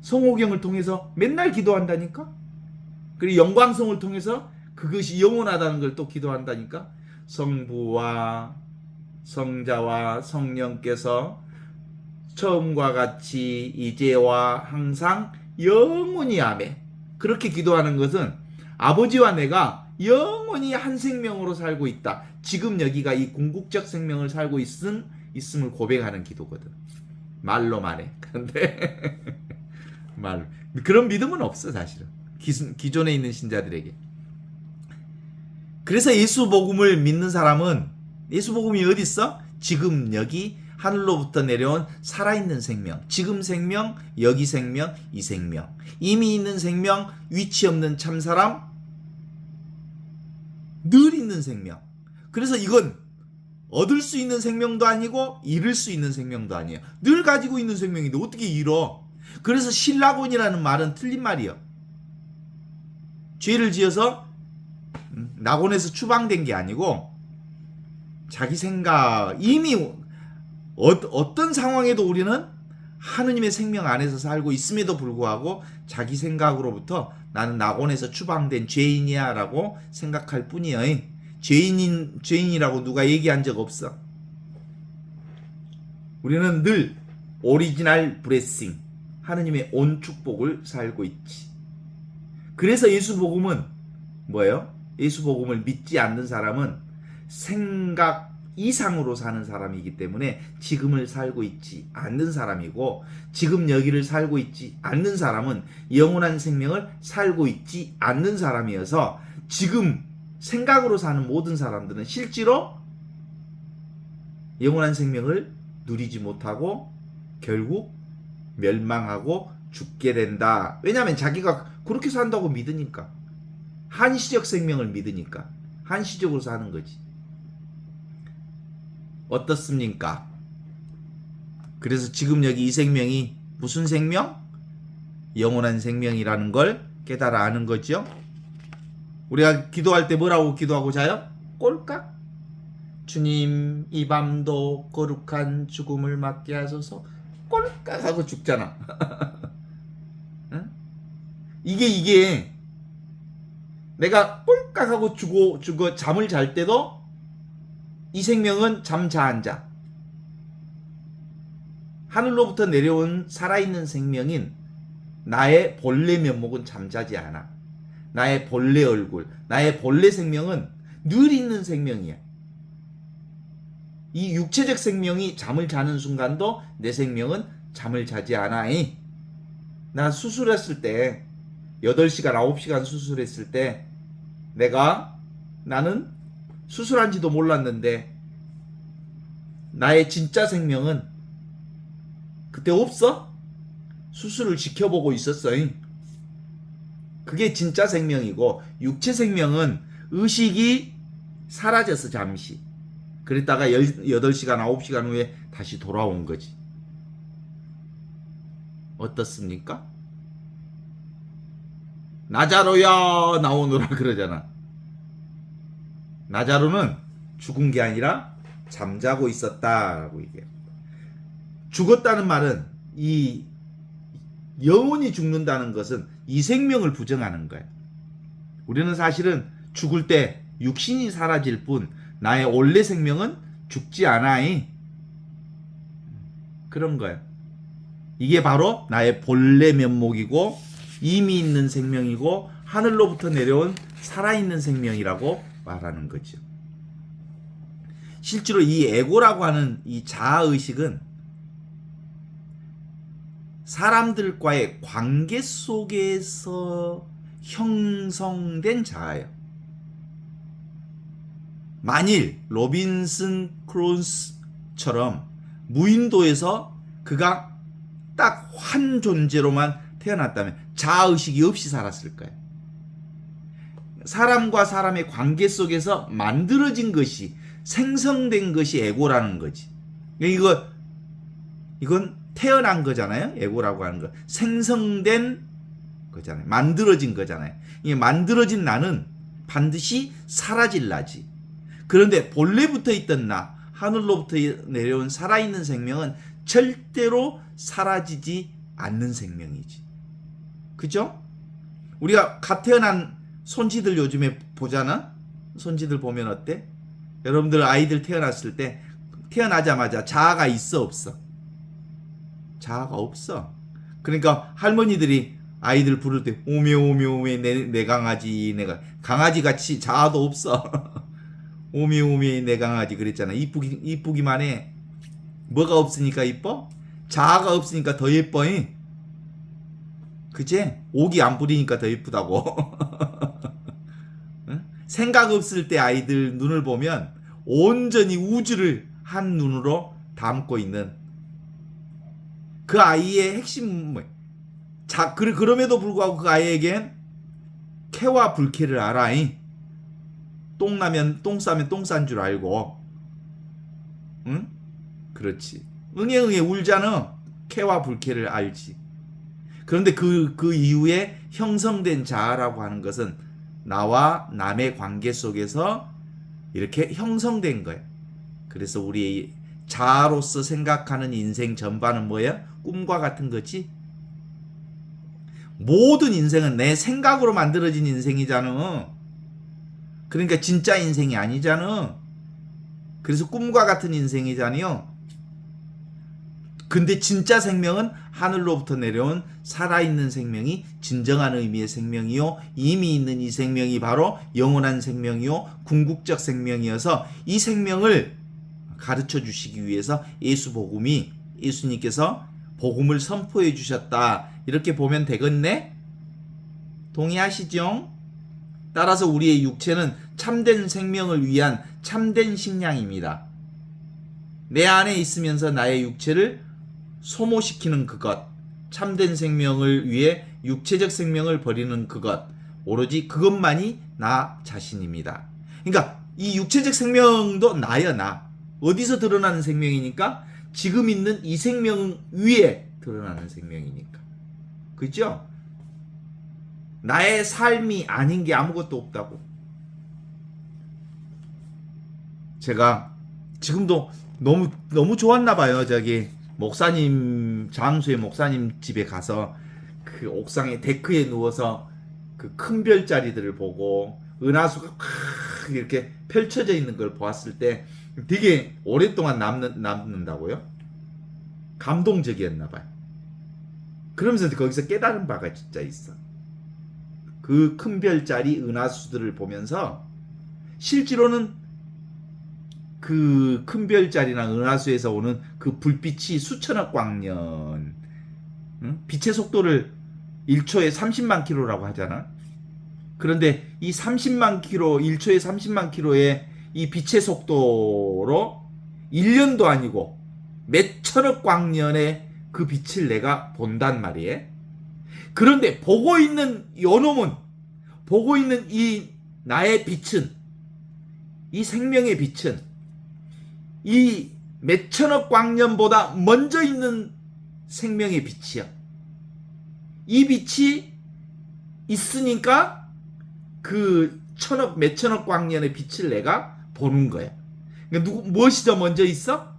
성호경을 통해서 맨날 기도한다니까. 그리고 영광성을 통해서 그것이 영원하다는 걸 또 기도한다니까. 성부와 성자와 성령께서 처음과 같이 이제와 항상 영원히 아멘. 그렇게 기도하는 것은 아버지와 내가 영원히 한 생명으로 살고 있다. 지금 여기가 이 궁극적 생명을 살고 있음을 고백하는 기도거든. 말로 말해. 그런데 말 그런 믿음은 없어 사실은. 기존에 있는 신자들에게. 그래서 예수 복음을 믿는 사람은 예수 복음이 어디 있어? 지금 여기 하늘로부터 내려온 살아있는 생명, 지금 생명, 여기 생명, 이 생명, 이미 있는 생명, 위치 없는 참사람, 늘 있는 생명. 그래서 이건 얻을 수 있는 생명도 아니고 잃을 수 있는 생명도 아니에요. 늘 가지고 있는 생명인데 어떻게 잃어? 그래서 신라곤이라는 말은 틀린 말이에요. 죄를 지어서 낙원에서 추방된 게 아니고 자기 생각, 이미 어떤 상황에도 우리는 하느님의 생명 안에서 살고 있음에도 불구하고 자기 생각으로부터 나는 낙원에서 추방된 죄인이야 라고 생각할 뿐이에요. 죄인이라고 누가 얘기한 적 없어. 우리는 늘 오리지널 블레싱, 하느님의 온 축복을 살고 있지. 그래서 예수복음은 뭐예요? 예수복음을 믿지 않는 사람은 생각 이상으로 사는 사람이기 때문에 지금을 살고 있지 않는 사람이고, 지금 여기를 살고 있지 않는 사람은 영원한 생명을 살고 있지 않는 사람이어서 지금 생각으로 사는 모든 사람들은 실제로 영원한 생명을 누리지 못하고 결국 멸망하고 죽게 된다. 왜냐하면 자기가 그렇게 산다고 믿으니까. 한시적 생명을 믿으니까. 한시적으로 사는 거지. 어떻습니까? 그래서 지금 여기 이 생명이 무슨 생명? 영원한 생명이라는 걸 깨달아 아는 거죠. 우리가 기도할 때 뭐라고 기도하고 자요? 꼴깍? 주님, 이 밤도 거룩한 죽음을 맞게 하소서. 꼴깍 하고 죽잖아. 응? 이게 내가 꼴깍 하고 죽어 잠을 잘 때도 이 생명은 잠자 안 자. 하늘로부터 내려온 살아있는 생명인 나의 본래 면목은 잠자지 않아. 나의 본래 얼굴, 나의 본래 생명은 늘 있는 생명이야. 이 육체적 생명이 잠을 자는 순간도 내 생명은 잠을 자지 않아. 나 수술했을 때 8시간, 9시간 수술했을 때 나는 수술한지도 몰랐는데 나의 진짜 생명은 그때 없어? 수술을 지켜보고 있었어. 그게 진짜 생명이고, 육체 생명은 의식이 사라져서 잠시, 그랬다가 8시간, 9시간 후에 다시 돌아온 거지. 어떻습니까? 나자로야 나오너라 그러잖아. 나자로는 죽은 게 아니라 잠자고 있었다라고 얘기해요. 죽었다는 말은 이 영혼이 죽는다는 것은 이 생명을 부정하는 거예요. 우리는 사실은 죽을 때 육신이 사라질 뿐 나의 원래 생명은 죽지 않아. 그런 거예요. 이게 바로 나의 본래 면목이고 이미 있는 생명이고 하늘로부터 내려온 살아있는 생명이라고 말하는 거죠. 실제로 이 에고라고 하는 이 자아의식은 사람들과의 관계 속에서 형성된 자아예요. 만일 로빈슨 크루소처럼 무인도에서 그가 딱 한 존재로만 태어났다면 자아의식이 없이 살았을까요? 사람과 사람의 관계 속에서 만들어진 것이, 생성된 것이 에고라는 거지. 이건 태어난 거잖아요. 에고라고 하는 거. 생성된 거잖아요. 만들어진 거잖아요. 이 만들어진 나는 반드시 사라질 나지. 그런데 본래부터 있던 나, 하늘로부터 내려온 살아있는 생명은 절대로 사라지지 않는 생명이지. 그죠? 우리가 갓 태어난 손지들 요즘에 보잖아? 손지들 보면 어때? 여러분들 아이들 태어났을 때 태어나자마자 자아가 있어 없어? 자아가 없어. 그러니까 할머니들이 아이들 부를 때 오메 오메 오메 내 강아지, 내가 강아지 같이 자아도 없어. 오메 오메 내 강아지 그랬잖아. 이쁘기만 해. 뭐가 없으니까 이뻐? 자아가 없으니까 더 예뻐. 그치? 옥이 안 부리니까 더 예쁘다고. 응? 생각 없을 때 아이들 눈을 보면 온전히 우주를 한 눈으로 담고 있는 그 아이의 핵심 뭐야? 그럼에도 불구하고 그 아이에겐 쾌와 불쾌를 알아. 똥 싸면 똥 싼 줄 알고. 응? 그렇지. 응애 울잖아. 쾌와 불쾌를 알지. 그런데 그 이후에 형성된 자아라고 하는 것은 나와 남의 관계 속에서 이렇게 형성된 거예요. 그래서 우리의 자아로서 생각하는 인생 전반은 뭐야? 꿈과 같은 거지. 모든 인생은 내 생각으로 만들어진 인생이잖아. 그러니까 진짜 인생이 아니잖아. 그래서 꿈과 같은 인생이잖아요. 근데 진짜 생명은 하늘로부터 내려온 살아있는 생명이 진정한 의미의 생명이요, 이미 있는 이 생명이 바로 영원한 생명이요, 궁극적 생명이어서 이 생명을 가르쳐 주시기 위해서 예수님께서 복음을 선포해 주셨다. 이렇게 보면 되겠네? 동의하시죠? 따라서 우리의 육체는 참된 생명을 위한 참된 식량입니다. 내 안에 있으면서 나의 육체를 소모시키는 그것, 참된 생명을 위해 육체적 생명을 버리는 그것, 오로지 그것만이 나 자신입니다. 그러니까 이 육체적 생명도 나야, 나. 어디서 드러나는 생명이니까? 지금 있는 이 생명 위에 드러나는 생명이니까. 그죠? 나의 삶이 아닌 게 아무것도 없다고. 제가 지금도 너무 좋았나 봐요. 저기 장수의 목사님 집에 가서 그 옥상에 데크에 누워서 그 큰 별자리들을 보고 은하수가 팍 이렇게 펼쳐져 있는 걸 보았을 때 되게 오랫동안 남는다고요? 감동적이었나 봐요. 그러면서 거기서 깨달은 바가 진짜 있어. 그 큰 별자리 은하수들을 보면서 실제로는 그 큰 별자리나 은하수에서 오는 그 불빛이 수천억 광년, 빛의 속도를 1초에 30만 킬로라고 하잖아. 그런데 이 30만 킬로, 1초에 30만 킬로의 이 빛의 속도로 1년도 아니고 몇 천억 광년의 그 빛을 내가 본단 말이에요. 그런데 보고 있는 요놈은, 보고 있는 이 나의 빛은, 이 생명의 빛은 이 몇천억 광년보다 먼저 있는 생명의 빛이야. 이 빛이 있으니까 그 몇천억 광년의 빛을 내가 보는 거야. 그러니까 무엇이 더 먼저 있어?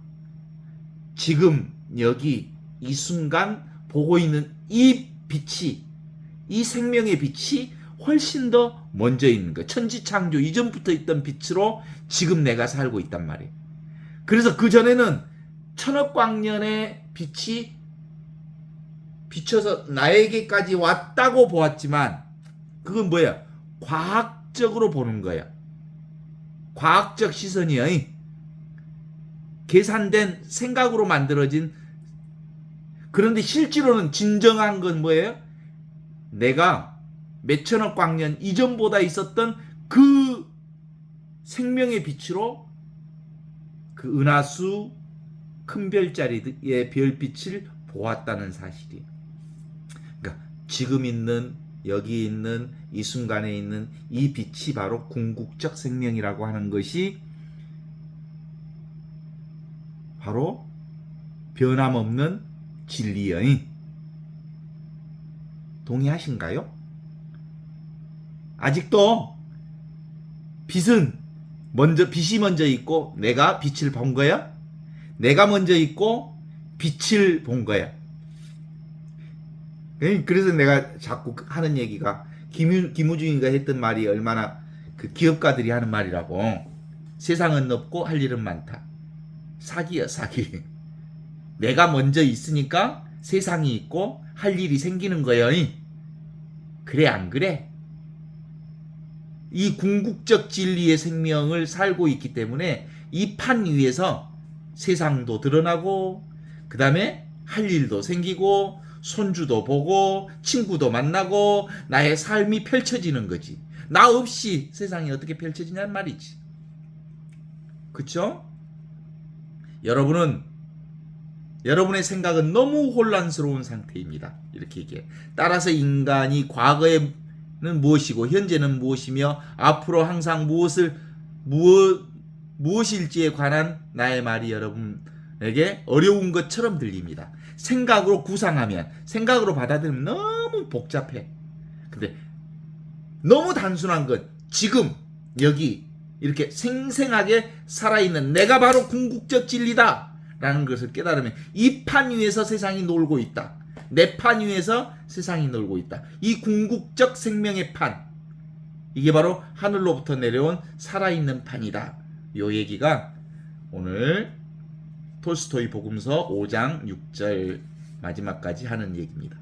지금 여기 이 순간 보고 있는 이 빛이, 이 생명의 빛이 훨씬 더 먼저 있는 거야. 천지창조 이전부터 있던 빛으로 지금 내가 살고 있단 말이에요. 그래서 그 전에는 천억 광년의 빛이 비춰서 나에게까지 왔다고 보았지만 그건 뭐야? 과학적으로 보는 거야. 과학적 시선이야. 계산된 생각으로 만들어진. 그런데 실제로는 진정한 건 뭐예요? 내가 몇천억 광년 이전보다 있었던 그 생명의 빛으로 그 은하수 큰 별자리의 별빛을 보았다는 사실이에요. 그러니까 지금 있는 여기 있는 이 순간에 있는 이 빛이 바로 궁극적 생명이라고 하는 것이 바로 변함없는 진리의. 동의하신가요? 아직도 빛이 먼저 있고 내가 빛을 본 거야? 내가 먼저 있고 빛을 본 거야. 그래서 내가 자꾸 하는 얘기가 김우중이가 했던 말이 얼마나 그 기업가들이 하는 말이라고. 세상은 넓고 할 일은 많다. 사기야, 사기. 내가 먼저 있으니까 세상이 있고 할 일이 생기는 거예요. 그래, 안 그래? 이 궁극적 진리의 생명을 살고 있기 때문에 이 판 위에서 세상도 드러나고 그 다음에 할 일도 생기고 손주도 보고 친구도 만나고 나의 삶이 펼쳐지는 거지. 나 없이 세상이 어떻게 펼쳐지냐는 말이지. 그쵸? 여러분의 생각은 너무 혼란스러운 상태입니다. 이렇게 얘기해. 따라서 인간이 과거에는 무엇이고 현재는 무엇이며 앞으로 항상 무엇일지에 관한 나의 말이 여러분에게 어려운 것처럼 들립니다. 생각으로 구상하면, 생각으로 받아들이면 너무 복잡해. 근데 너무 단순한 것, 지금 여기 이렇게 생생하게 살아있는 내가 바로 궁극적 진리다 라는 것을 깨달으면 이 판 위에서 세상이 놀고 있다. 내 판 위에서 세상이 놀고 있다. 이 궁극적 생명의 판, 이게 바로 하늘로부터 내려온 살아있는 판이다. 요 얘기가 오늘 톨스토이 복음서 5장 6절 마지막까지 하는 얘기입니다.